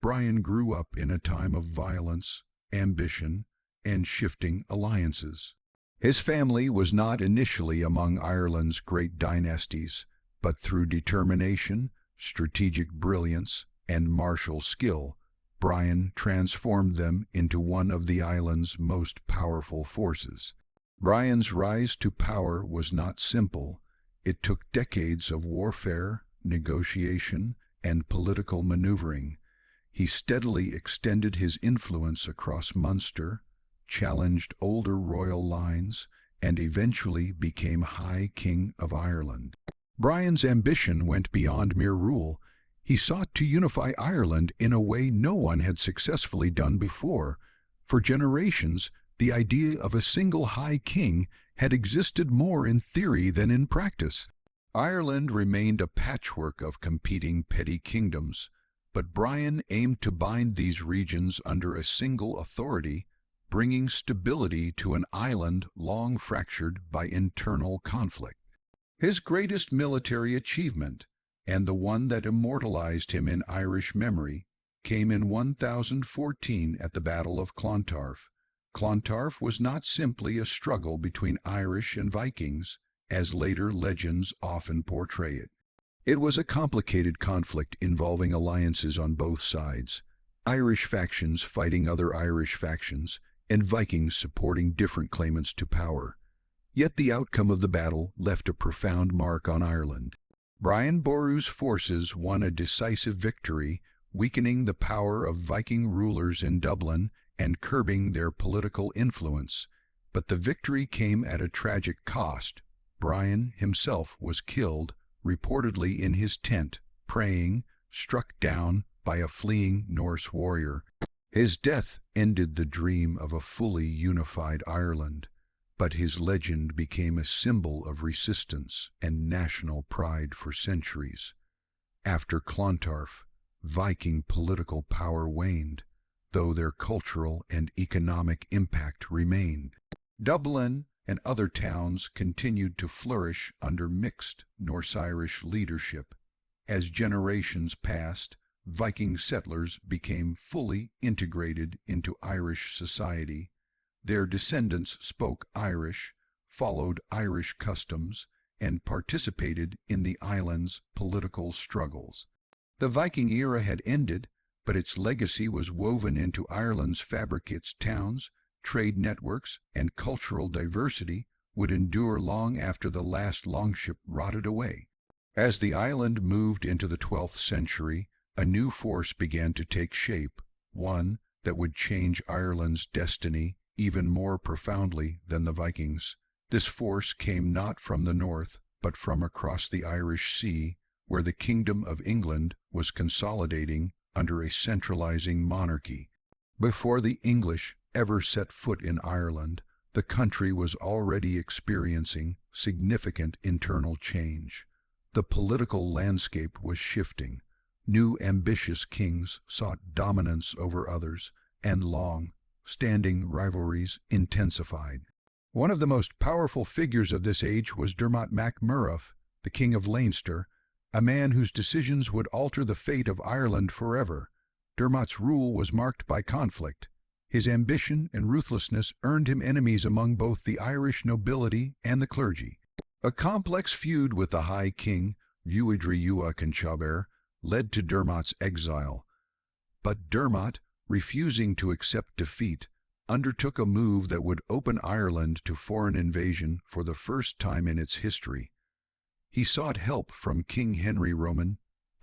Brian grew up in a time of violence, ambition, and shifting alliances. His family was not initially among Ireland's great dynasties, but through determination, strategic brilliance, and martial skill, Brian transformed them into one of the island's most powerful forces. Brian's rise to power was not simple. It took decades of warfare, negotiation, and political maneuvering. He steadily extended his influence across Munster, challenged older royal lines, and eventually became High King of Ireland. Brian's ambition went beyond mere rule. He sought to unify Ireland in a way no one had successfully done before. For generations, the idea of a single High King had existed more in theory than in practice. Ireland remained a patchwork of competing petty kingdoms, but Brian aimed to bind these regions under a single authority, bringing stability to an island long fractured by internal conflict. His greatest military achievement, and the one that immortalized him in Irish memory, came in 1014 at the Battle of Clontarf. Clontarf was not simply a struggle between Irish and Vikings, as later legends often portray it. It was a complicated conflict involving alliances on both sides, Irish factions fighting other Irish factions, and Vikings supporting different claimants to power. Yet the outcome of the battle left a profound mark on Ireland. Brian Boru's forces won a decisive victory, weakening the power of Viking rulers in Dublin and curbing their political influence. But the victory came at a tragic cost. Brian himself was killed, reportedly in his tent, praying, struck down by a fleeing Norse warrior. His death ended the dream of a fully unified Ireland, but his legend became a symbol of resistance and national pride for centuries. After Clontarf, Viking political power waned, though their cultural and economic impact remained. Dublin and other towns continued to flourish under mixed Norse-Irish leadership. As generations passed, Viking settlers became fully integrated into Irish society. Their descendants spoke Irish, followed Irish customs, and participated in the island's political struggles. The Viking era had ended, but its legacy was woven into Ireland's fabric. Its towns, trade networks, and cultural diversity would endure long after the last longship rotted away. As the island moved into the 12th century, a new force began to take shape, one that would change Ireland's destiny even more profoundly than the Vikings. This force came not from the north, but from across the Irish Sea, where the Kingdom of England was consolidating under a centralizing monarchy. Before the English ever set foot in Ireland, the country was already experiencing significant internal change. The political landscape was shifting. New ambitious kings sought dominance over others, and long-standing rivalries intensified. One of the most powerful figures of this age was Dermot MacMurrough, the King of Leinster, a man whose decisions would alter the fate of Ireland forever. Dermot's rule was marked by conflict. His ambition and ruthlessness earned him enemies among both the Irish nobility and the clergy. A complex feud with the High King, Uidre Ua Conchobar, led to Dermot's exile. But Dermot, refusing to accept defeat, undertook a move that would open Ireland to foreign invasion for the first time in its history. He sought help from King Henry Roman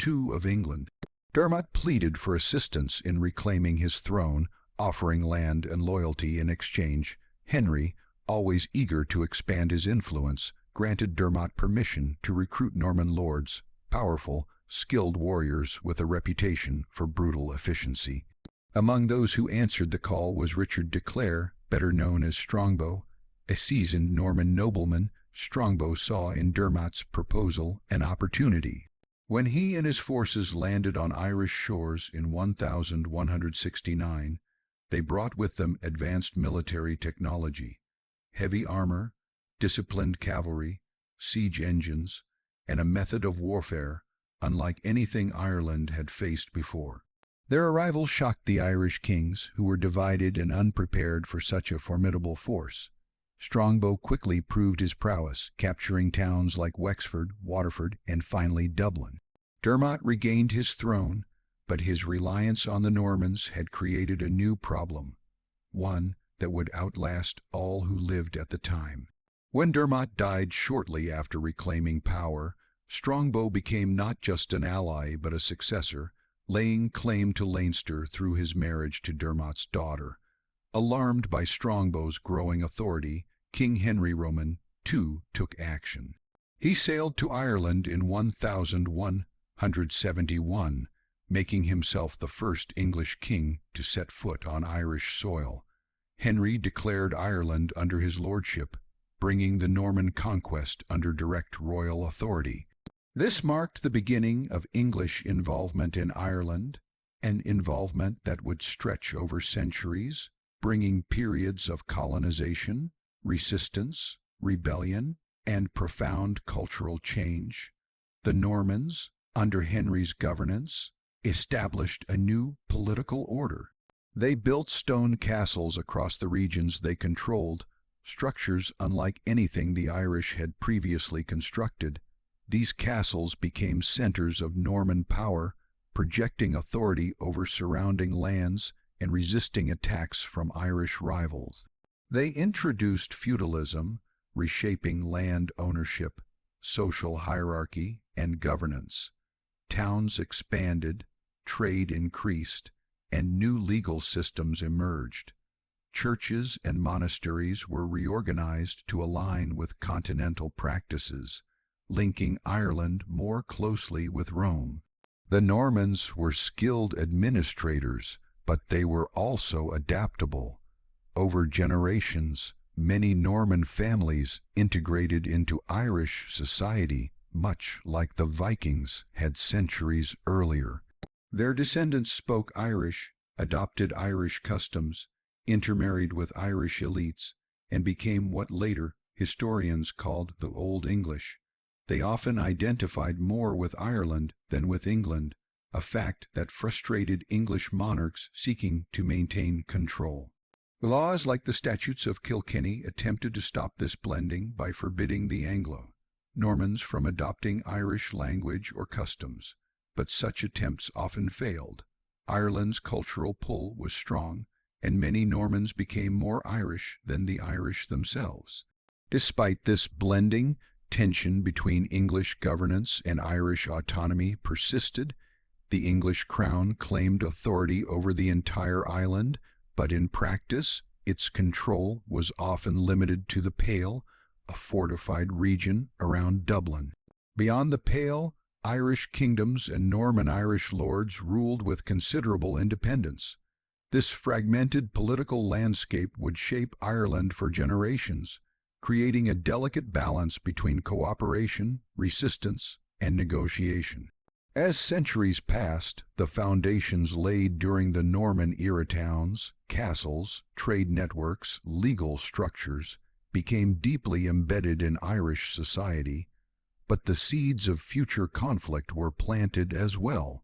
II of England. Dermot pleaded for assistance in reclaiming his throne, offering land and loyalty in exchange. Henry, always eager to expand his influence, granted Dermot permission to recruit Norman lords, powerful, skilled warriors with a reputation for brutal efficiency. Among those who answered the call was Richard de Clare, better known as Strongbow. A seasoned Norman nobleman, Strongbow saw in Dermot's proposal an opportunity. When he and his forces landed on Irish shores in 1169, they brought with them advanced military technology, heavy armor, disciplined cavalry, siege engines, and a method of warfare unlike anything Ireland had faced before. Their arrival shocked the Irish kings, who were divided and unprepared for such a formidable force. Strongbow quickly proved his prowess, capturing towns like Wexford, Waterford, and finally Dublin. Dermot regained his throne, but his reliance on the Normans had created a new problem, one that would outlast all who lived at the time. When Dermot died shortly after reclaiming power, Strongbow became not just an ally but a successor, laying claim to Leinster through his marriage to Dermot's daughter. Alarmed by Strongbow's growing authority, King Henry Roman II took action. He sailed to Ireland in 1171, making himself the first English king to set foot on Irish soil. Henry declared Ireland under his lordship, bringing the Norman conquest under direct royal authority. This marked the beginning of English involvement in Ireland, an involvement that would stretch over centuries, bringing periods of colonization, resistance, rebellion, and profound cultural change. The Normans, under Henry's governance, established a new political order. They built stone castles across the regions they controlled, structures unlike anything the Irish had previously constructed. These castles became centers of Norman power, projecting authority over surrounding lands and resisting attacks from Irish rivals. They introduced feudalism, reshaping land ownership, social hierarchy, and governance. Towns expanded, trade increased, and new legal systems emerged. Churches and monasteries were reorganized to align with continental practices, linking Ireland more closely with Rome. The Normans were skilled administrators, but they were also adaptable. Over generations, many Norman families integrated into Irish society, much like the Vikings had centuries earlier. Their descendants spoke Irish, adopted Irish customs, intermarried with Irish elites, and became what later historians called the Old English. They often identified more with Ireland than with England, a fact that frustrated English monarchs seeking to maintain control. Laws like the Statutes of Kilkenny attempted to stop this blending by forbidding the Anglo-Normans from adopting Irish language or customs, but such attempts often failed. Ireland's cultural pull was strong, and many Normans became more Irish than the Irish themselves. Despite this blending, tension between English governance and Irish autonomy persisted. The English crown claimed authority over the entire island, but in practice, its control was often limited to the Pale, a fortified region around Dublin. Beyond the Pale, Irish kingdoms and Norman Irish lords ruled with considerable independence. This fragmented political landscape would shape Ireland for generations, creating a delicate balance between cooperation, resistance, and negotiation. As centuries passed, the foundations laid during the Norman-era towns, castles, trade networks, legal structures became deeply embedded in Irish society, but the seeds of future conflict were planted as well.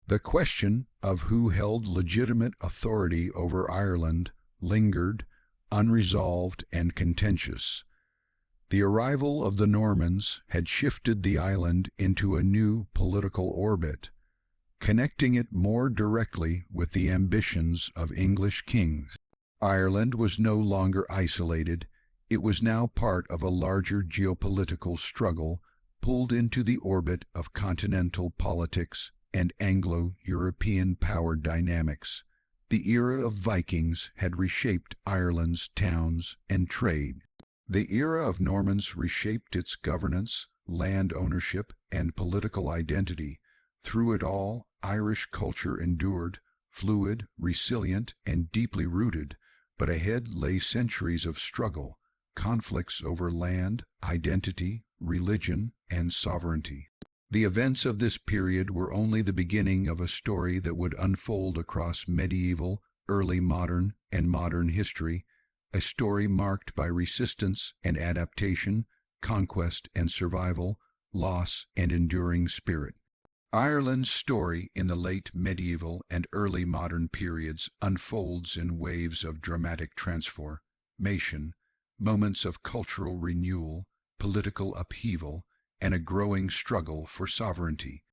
The question of who held legitimate authority over Ireland lingered, unresolved and contentious. The arrival of the Normans had shifted the island into a new political orbit, connecting it more directly with the ambitions of English kings. Ireland was no longer isolated. It was now part of a larger geopolitical struggle, pulled into the orbit of continental politics and Anglo-European power dynamics. The era of Vikings had reshaped Ireland's towns and trade. The era of Normans reshaped its governance, land ownership, and political identity. Through it all, Irish culture endured, fluid, resilient, and deeply rooted, but ahead lay centuries of struggle, conflicts over land, identity, religion, and sovereignty. The events of this period were only the beginning of a story that would unfold across medieval, early modern, and modern history, a story marked by resistance and adaptation, conquest and survival, loss and enduring spirit. Ireland's story in the late medieval and early modern periods unfolds in waves of dramatic transformation, moments of cultural renewal, political upheaval, and a growing struggle for sovereignty.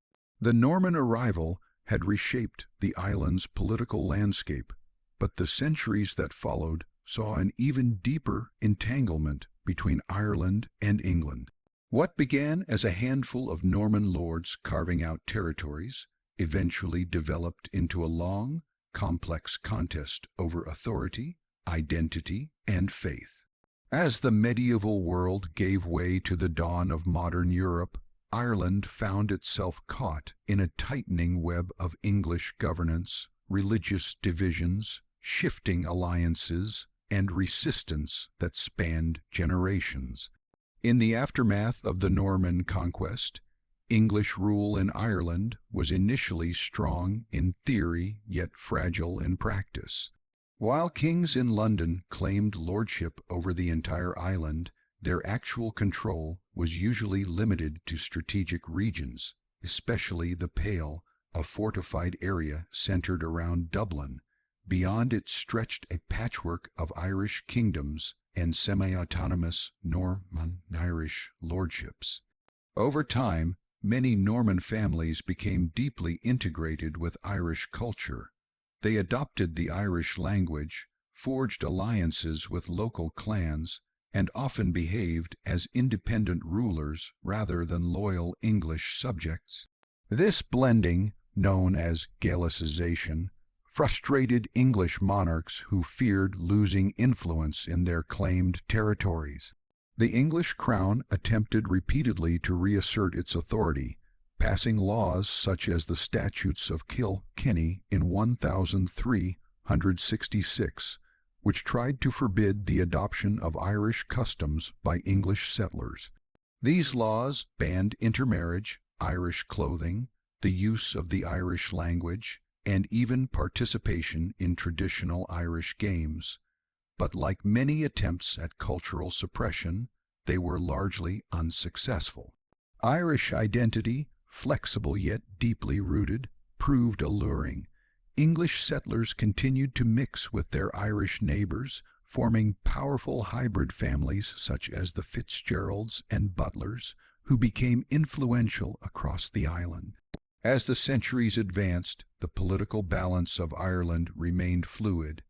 The Norman arrival had reshaped the island's political landscape, but the centuries that followed saw an even deeper entanglement between Ireland and England. What began as a handful of Norman lords carving out territories eventually developed into a long, complex contest over authority, identity, and faith. As the medieval world gave way to the dawn of modern Europe, Ireland found itself caught in a tightening web of English governance, religious divisions, shifting alliances, and resistance that spanned generations. In the aftermath of the Norman conquest, English rule in Ireland was initially strong in theory yet fragile in practice. While kings in London claimed lordship over the entire island, their actual control was usually limited to strategic regions, especially the Pale, a fortified area centered around Dublin. Beyond it stretched a patchwork of Irish kingdoms and semi-autonomous Norman-Irish lordships. Over time, many Norman families became deeply integrated with Irish culture. They adopted the Irish language, forged alliances with local clans, and often behaved as independent rulers rather than loyal English subjects. This blending, known as Gaelicization, frustrated English monarchs who feared losing influence in their claimed territories. The English crown attempted repeatedly to reassert its authority, passing laws such as the Statutes of Kilkenny in 1366, which tried to forbid the adoption of Irish customs by English settlers. These laws banned intermarriage, Irish clothing, the use of the Irish language, and even participation in traditional Irish games. But like many attempts at cultural suppression, they were largely unsuccessful. Irish identity, flexible yet deeply rooted, proved alluring. English settlers continued to mix with their Irish neighbors, forming powerful hybrid families such as the Fitzgeralds and Butlers, who became influential across the island. As the centuries advanced, the political balance of Ireland remained fluid.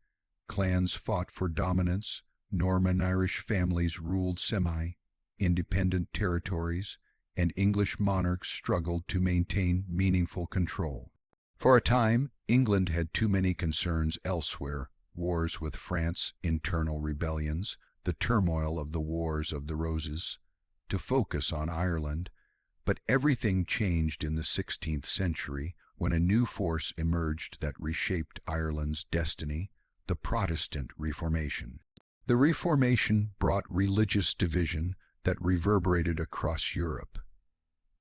Clans fought for dominance, Norman-Irish families ruled semi-independent territories, and English monarchs struggled to maintain meaningful control. For a time, England had too many concerns elsewhere: wars with France, internal rebellions, the turmoil of the Wars of the Roses, to focus on Ireland. But everything changed in the 16th century when a new force emerged that reshaped Ireland's destiny: the Protestant Reformation. The Reformation brought religious division that reverberated across Europe,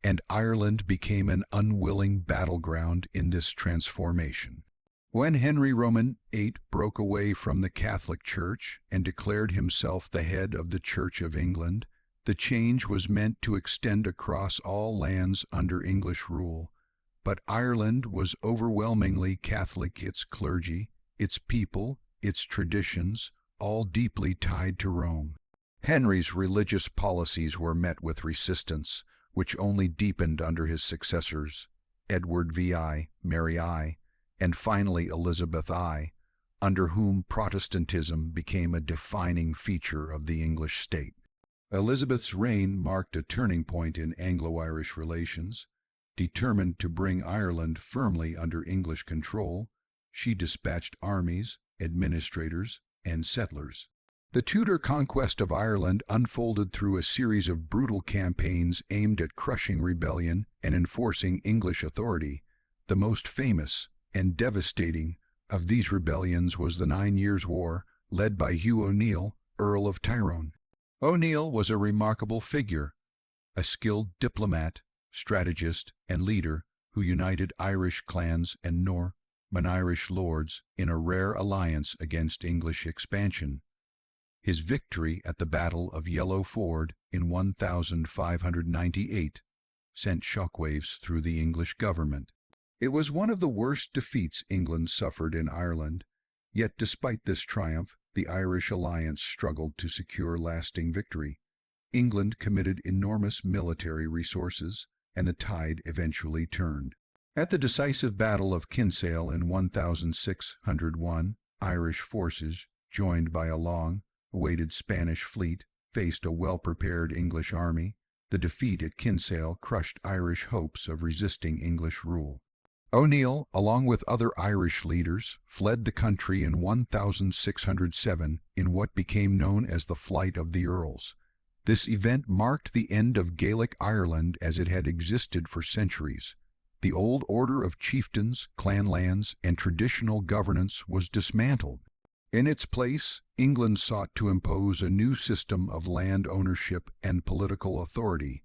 and Ireland became an unwilling battleground in this transformation. When Henry Roman VIII broke away from the Catholic Church and declared himself the head of the Church of England, the change was meant to extend across all lands under English rule. But Ireland was overwhelmingly Catholic, its clergy, its people, its traditions, all deeply tied to Rome. Henry's religious policies were met with resistance, which only deepened under his successors, Edward VI, Mary I, and finally Elizabeth I, under whom Protestantism became a defining feature of the English state. Elizabeth's reign marked a turning point in Anglo-Irish relations. Determined to bring Ireland firmly under English control, she dispatched armies, administrators, and settlers. The Tudor conquest of Ireland unfolded through a series of brutal campaigns aimed at crushing rebellion and enforcing English authority. The most famous and devastating of these rebellions was the 9 Years' War, led by Hugh O'Neill, Earl of Tyrone. O'Neill was a remarkable figure, a skilled diplomat, strategist, and leader who united Irish clans and Norman-Irish lords in a rare alliance against English expansion. His victory at the Battle of Yellow Ford in 1598 sent shockwaves through the English government. It was one of the worst defeats England suffered in Ireland, yet despite this triumph, the Irish alliance struggled to secure lasting victory. England committed enormous military resources, and the tide eventually turned. At the decisive Battle of Kinsale in 1601, Irish forces, joined by a long-awaited Spanish fleet, faced a well-prepared English army. The defeat at Kinsale crushed Irish hopes of resisting English rule. O'Neill, along with other Irish leaders, fled the country in 1607 in what became known as the Flight of the Earls. This event marked the end of Gaelic Ireland as it had existed for centuries. The old order of chieftains, clan lands, and traditional governance was dismantled. In its place, England sought to impose a new system of land ownership and political authority.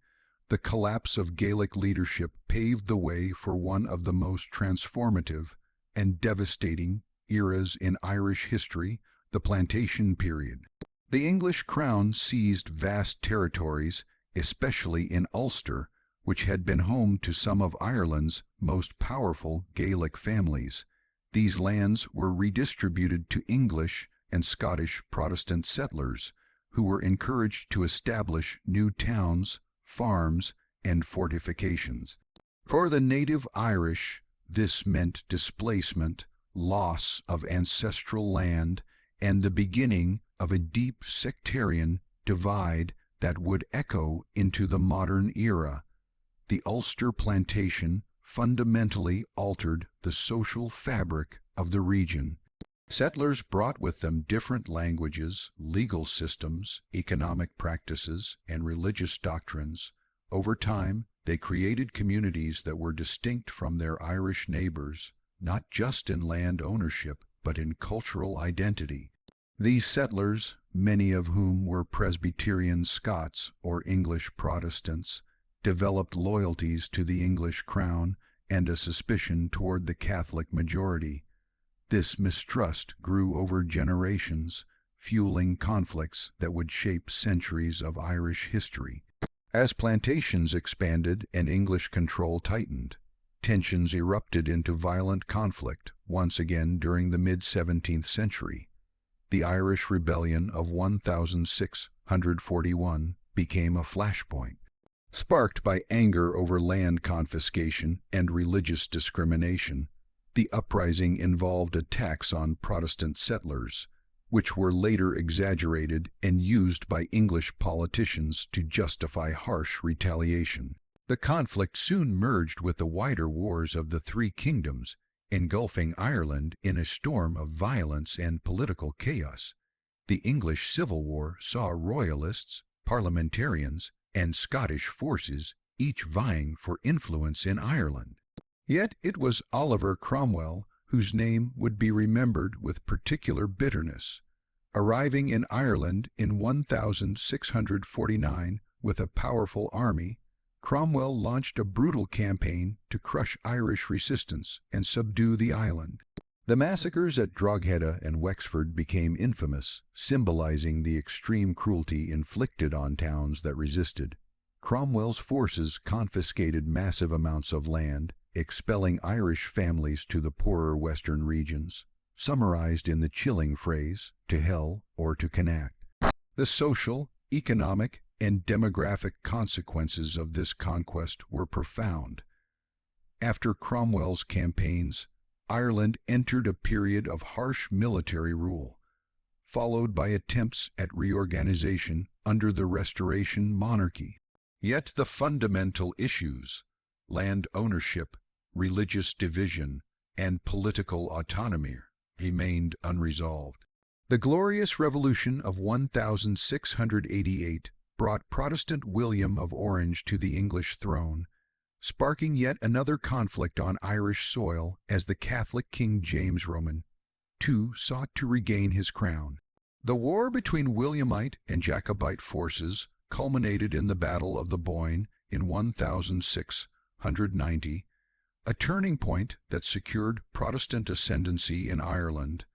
The collapse of Gaelic leadership paved the way for one of the most transformative and devastating eras in Irish history, the Plantation period. The English crown seized vast territories, especially in Ulster, which had been home to some of Ireland's most powerful Gaelic families. These lands were redistributed to English and Scottish Protestant settlers, who were encouraged to establish new towns, farms, and fortifications. For the native Irish, this meant displacement, loss of ancestral land, and the beginning of a deep sectarian divide that would echo into the modern era. The Ulster Plantation fundamentally altered the social fabric of the region. Settlers brought with them different languages, legal systems, economic practices, and religious doctrines, Over time, they created communities that were distinct from their Irish neighbors, not just in land ownership, but in cultural identity. These settlers, many of whom were Presbyterian Scots or English Protestants, developed loyalties to the English crown and a suspicion toward the Catholic majority. This mistrust grew over generations, fueling conflicts that would shape centuries of Irish history. As plantations expanded and English control tightened, tensions erupted into violent conflict once again during the mid-17th century. The Irish Rebellion of 1641 became a flashpoint, sparked by anger over land confiscation and religious discrimination. The uprising involved attacks on Protestant settlers, which were later exaggerated and used by English politicians to justify harsh retaliation. The conflict soon merged with the wider wars of the Three Kingdoms, engulfing Ireland in a storm of violence and political chaos. The English Civil War saw royalists, parliamentarians, and Scottish forces each vying for influence in Ireland. Yet it was Oliver Cromwell whose name would be remembered with particular bitterness. Arriving in Ireland in 1649 with a powerful army, Cromwell launched a brutal campaign to crush Irish resistance and subdue the island. The massacres at Drogheda and Wexford became infamous, symbolizing the extreme cruelty inflicted on towns that resisted. Cromwell's forces confiscated massive amounts of land, expelling Irish families to the poorer western regions, summarized in the chilling phrase, "to hell or to Connacht." The social, economic, and demographic consequences of this conquest were profound. After Cromwell's campaigns, Ireland entered a period of harsh military rule, followed by attempts at reorganization under the Restoration monarchy. Yet the fundamental issues, land ownership, religious division, and political autonomy, remained unresolved. The Glorious Revolution of 1688 brought Protestant William of Orange to the English throne, sparking yet another conflict on Irish soil as the Catholic King James Roman II sought to regain his crown. The war between Williamite and Jacobite forces culminated in the Battle of the Boyne in 1690, a turning point that secured Protestant ascendancy in Ireland.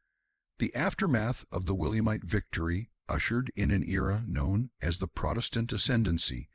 The aftermath of the Williamite victory ushered in an era known as the Protestant ascendancy.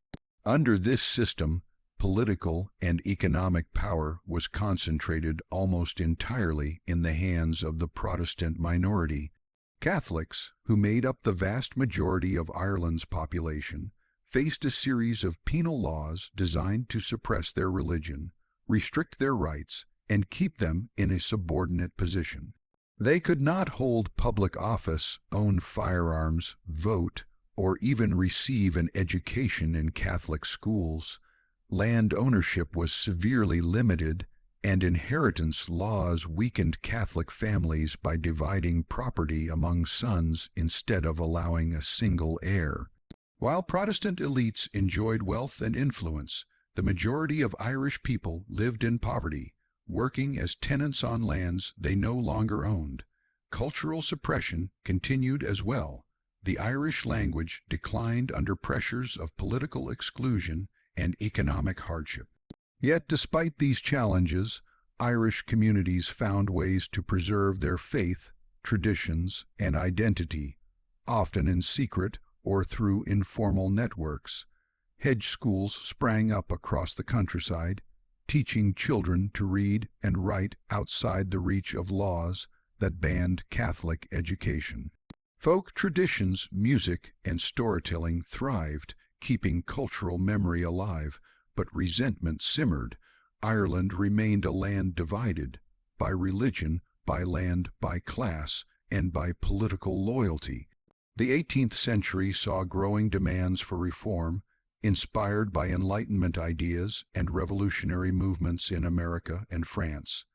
Under this system, political and economic power was concentrated almost entirely in the hands of the Protestant minority. Catholics, who made up the vast majority of Ireland's population, faced a series of penal laws designed to suppress their religion, restrict their rights, and keep them in a subordinate position. They could not hold public office, own firearms, vote, or even receive an education in Catholic schools. Land ownership was severely limited, and inheritance laws weakened Catholic families by dividing property among sons instead of allowing a single heir. While Protestant elites enjoyed wealth and influence, the majority of Irish people lived in poverty, working as tenants on lands they no longer owned. Cultural suppression continued as well. The Irish language declined under pressures of political exclusion and economic hardship. Yet despite these challenges, Irish communities found ways to preserve their faith, traditions, and identity, often in secret or through informal networks. Hedge schools sprang up across the countryside, teaching children to read and write outside the reach of laws that banned Catholic education. Folk traditions, music, and storytelling thrived, keeping cultural memory alive, but resentment simmered. Ireland remained a land divided by religion, by land, by class, and by political loyalty. The 18th century saw growing demands for reform, inspired by Enlightenment ideas and revolutionary movements in America and France.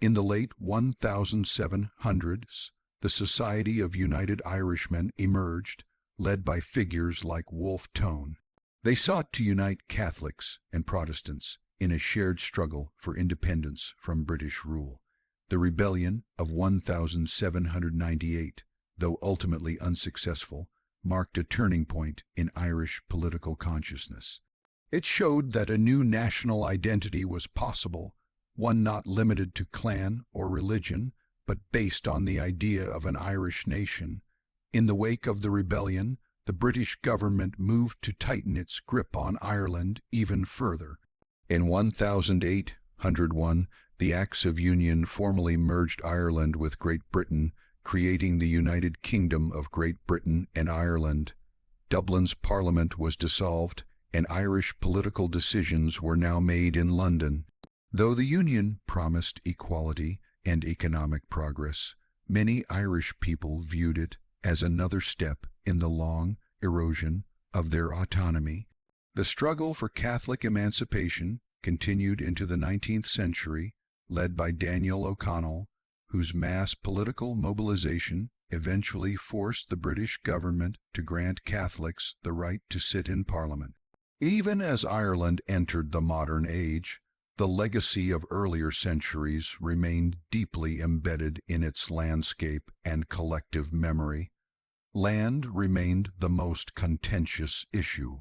In the late 1700s, the Society of United Irishmen emerged, led by figures like Wolfe Tone. They sought to unite Catholics and Protestants in a shared struggle for independence from British rule. The rebellion of 1798, though ultimately unsuccessful, marked a turning point in Irish political consciousness. It showed that a new national identity was possible, one not limited to clan or religion, but based on the idea of an Irish nation. In the wake of the rebellion, the British government moved to tighten its grip on Ireland even further. In 1801, the Acts of Union formally merged Ireland with Great Britain, creating the United Kingdom of Great Britain and Ireland. Dublin's Parliament was dissolved, and Irish political decisions were now made in London. Though the Union promised equality and economic progress, many Irish people viewed it as another step in the long erosion of their autonomy. The struggle for Catholic emancipation continued into the 19th century, led by Daniel O'Connell, whose mass political mobilization eventually forced the British government to grant Catholics the right to sit in Parliament. Even as Ireland entered the modern age, the legacy of earlier centuries remained deeply embedded in its landscape and collective memory. Land remained the most contentious issue.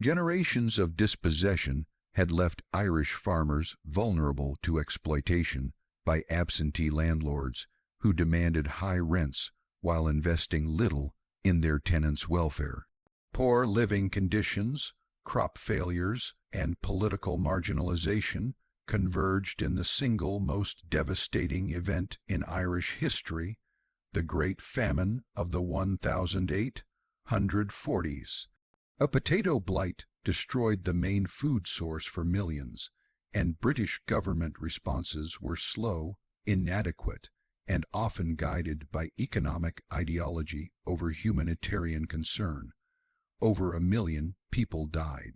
Generations of dispossession had left Irish farmers vulnerable to exploitation by absentee landlords who demanded high rents while investing little in their tenants' welfare. Poor living conditions, crop failures, and political marginalization converged in the single most devastating event in Irish history, the Great Famine of the 1840s. A potato blight destroyed the main food source for millions, and British government responses were slow, inadequate, and often guided by economic ideology over humanitarian concern. Over 1 million people died.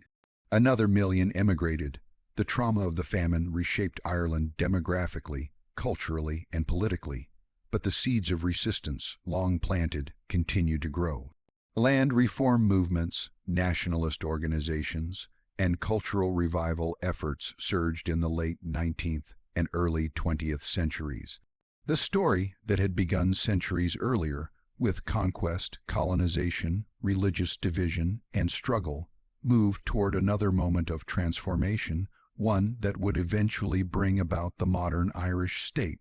Another million emigrated. The trauma of the famine reshaped Ireland demographically, culturally, and politically, but the seeds of resistance, long planted, continued to grow. Land reform movements, nationalist organizations, and cultural revival efforts surged in the late 19th and early 20th centuries. The story that had begun centuries earlier, with conquest, colonization, religious division, and struggle, moved toward another moment of transformation, one that would eventually bring about the modern Irish state.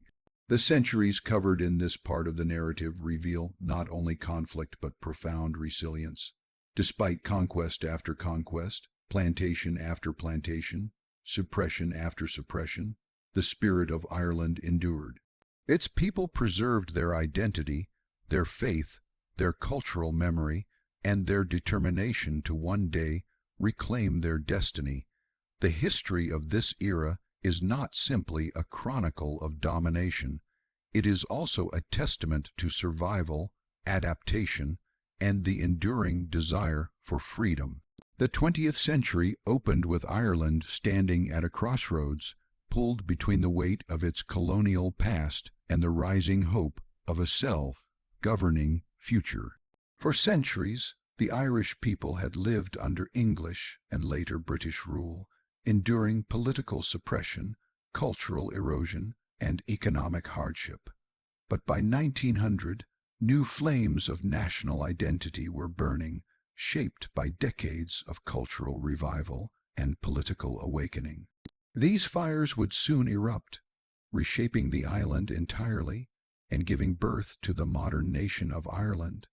The centuries covered in this part of the narrative reveal not only conflict but profound resilience. Despite conquest after conquest, plantation after plantation, suppression after suppression, the spirit of Ireland endured. Its people preserved their identity, their faith, their cultural memory, and their determination to one day reclaim their destiny. The history of this era is not simply a chronicle of domination. It is also a testament to survival, adaptation, and the enduring desire for freedom. The 20th century opened with Ireland standing at a crossroads, pulled between the weight of its colonial past and the rising hope of a self-governing future. For centuries, the Irish people had lived under English and later British rule, enduring political suppression, cultural erosion, and economic hardship. But by 1900, new flames of national identity were burning, shaped by decades of cultural revival and political awakening. These fires would soon erupt, reshaping the island entirely and giving birth to the modern nation of Ireland.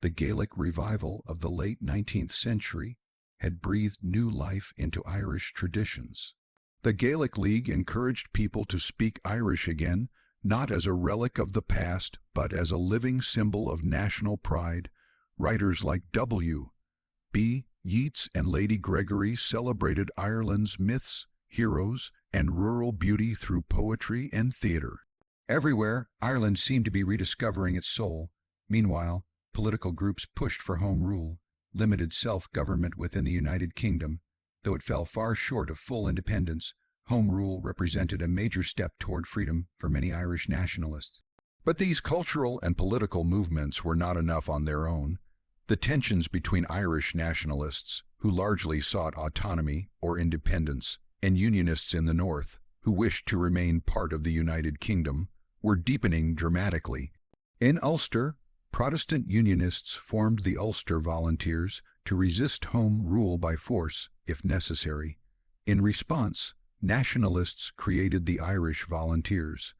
The Gaelic revival of the late 19th century had breathed new life into Irish traditions. The Gaelic League encouraged people to speak Irish again, not as a relic of the past, but as a living symbol of national pride. Writers like W.B. Yeats and Lady Gregory celebrated Ireland's myths, heroes, and rural beauty through poetry and theater. Everywhere, Ireland seemed to be rediscovering its soul. Meanwhile, political groups pushed for home rule, limited self-government within the United Kingdom. Though it fell far short of full independence, home rule represented a major step toward freedom for many Irish nationalists. But these cultural and political movements were not enough on their own. The tensions between Irish nationalists who largely sought autonomy or independence, and Unionists in the north, who wished to remain part of the United Kingdom, were deepening dramatically. In Ulster, Protestant Unionists formed the Ulster Volunteers to resist Home Rule by force, if necessary. In response, nationalists created the Irish Volunteers.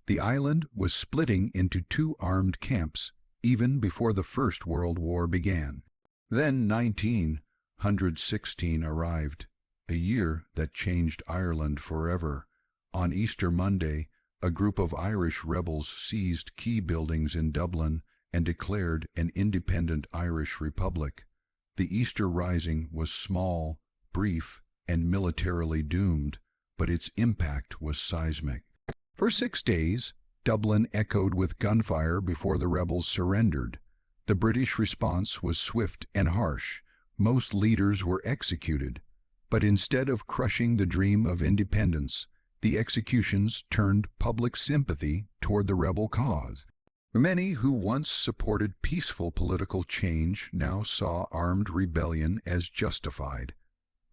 The island was splitting into two armed camps, even before the First World War began. Then 1916 arrived, a year that changed Ireland forever. On Easter Monday, a group of Irish rebels seized key buildings in Dublin and declared an independent Irish republic. The Easter Rising was small, brief, and militarily doomed, but its impact was seismic. For 6 days, Dublin echoed with gunfire before the rebels surrendered. The British response was swift and harsh. Most leaders were executed. But instead of crushing the dream of independence, the executions turned public sympathy toward the rebel cause. Many who once supported peaceful political change now saw armed rebellion as justified.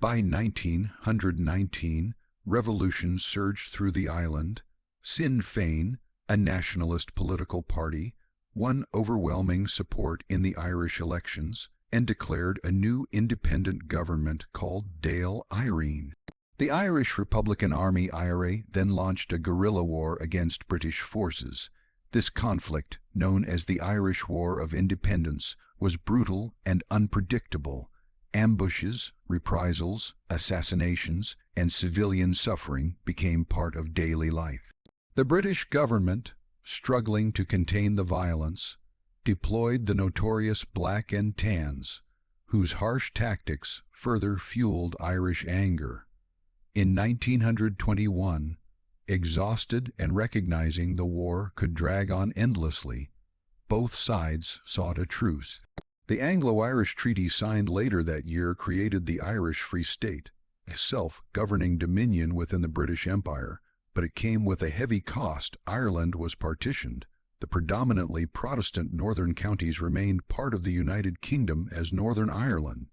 By 1919, revolution surged through the island. Sinn Féin, a nationalist political party, won overwhelming support in the Irish elections and declared a new independent government called Dáil Éireann. The Irish Republican Army IRA then launched a guerrilla war against British forces. This conflict, known as the Irish War of Independence, was brutal and unpredictable. Ambushes, reprisals, assassinations, and civilian suffering became part of daily life. The British government, struggling to contain the violence, deployed the notorious Black and Tans, whose harsh tactics further fueled Irish anger. In 1921, exhausted and recognizing the war could drag on endlessly, both sides sought a truce. The Anglo-Irish Treaty signed later that year created the Irish Free State, a self-governing dominion within the British Empire, but it came with a heavy cost. Ireland was partitioned. The predominantly Protestant northern counties remained part of the United Kingdom as Northern Ireland.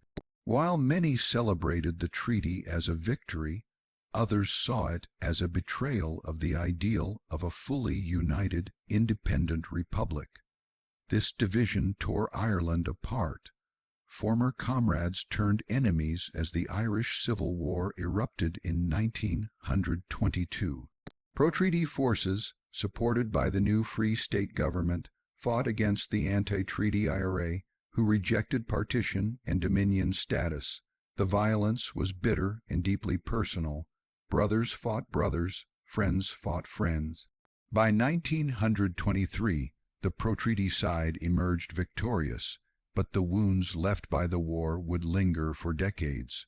While many celebrated the treaty as a victory, others saw it as a betrayal of the ideal of a fully united, independent republic. This division tore Ireland apart. Former comrades turned enemies as the Irish Civil War erupted in 1922. Pro-treaty forces, supported by the new Free State government, fought against the anti-treaty IRA, who rejected partition and dominion status. The violence was bitter and deeply personal. Brothers fought brothers, friends fought friends. By 1923, the pro-treaty side emerged victorious, but the wounds left by the war would linger for decades.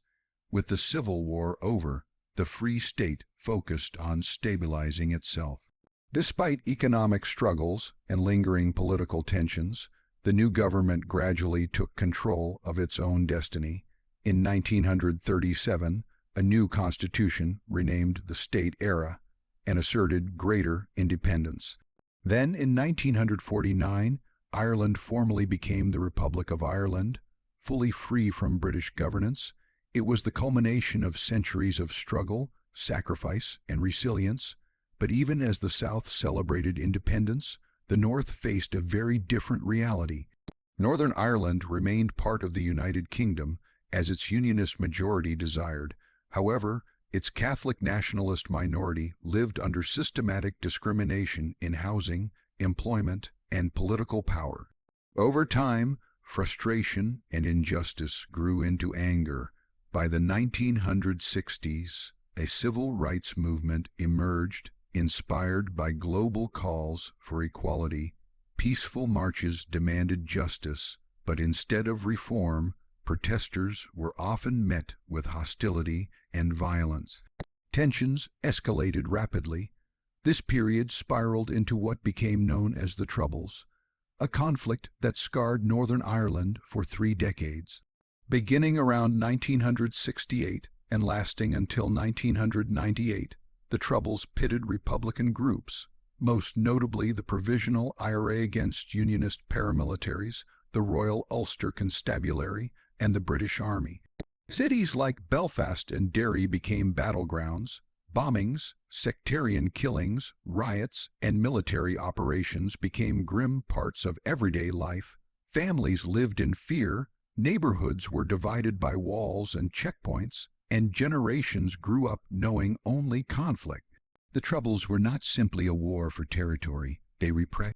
With the Civil War over, the Free State focused on stabilizing itself. Despite economic struggles and lingering political tensions, the new government gradually took control of its own destiny. In 1937, a new constitution renamed the State Era and asserted greater independence. Then, in 1949, Ireland formally became the Republic of Ireland, fully free from British governance. It was the culmination of centuries of struggle, sacrifice, and resilience. But even as the South celebrated independence, the North faced a very different reality. Northern Ireland remained part of the United Kingdom, as its Unionist majority desired. However, its Catholic nationalist minority lived under systematic discrimination in housing, employment, and political power. Over time, frustration and injustice grew into anger. By the 1960s, a civil rights movement emerged, inspired by global calls for equality. Peaceful marches demanded justice, but instead of reform, protesters were often met with hostility and violence. Tensions escalated rapidly. This period spiraled into what became known as the Troubles, a conflict that scarred Northern Ireland for 3 decades. Beginning around 1968 and lasting until 1998, the Troubles pitted Republican groups, most notably the Provisional IRA against Unionist paramilitaries, the Royal Ulster Constabulary, and the British Army. Cities like Belfast and Derry became battlegrounds. Bombings, sectarian killings, riots, and military operations became grim parts of everyday life. Families lived in fear, neighborhoods were divided by walls and checkpoints, and generations grew up knowing only conflict. The Troubles were not simply a war for territory. They repressed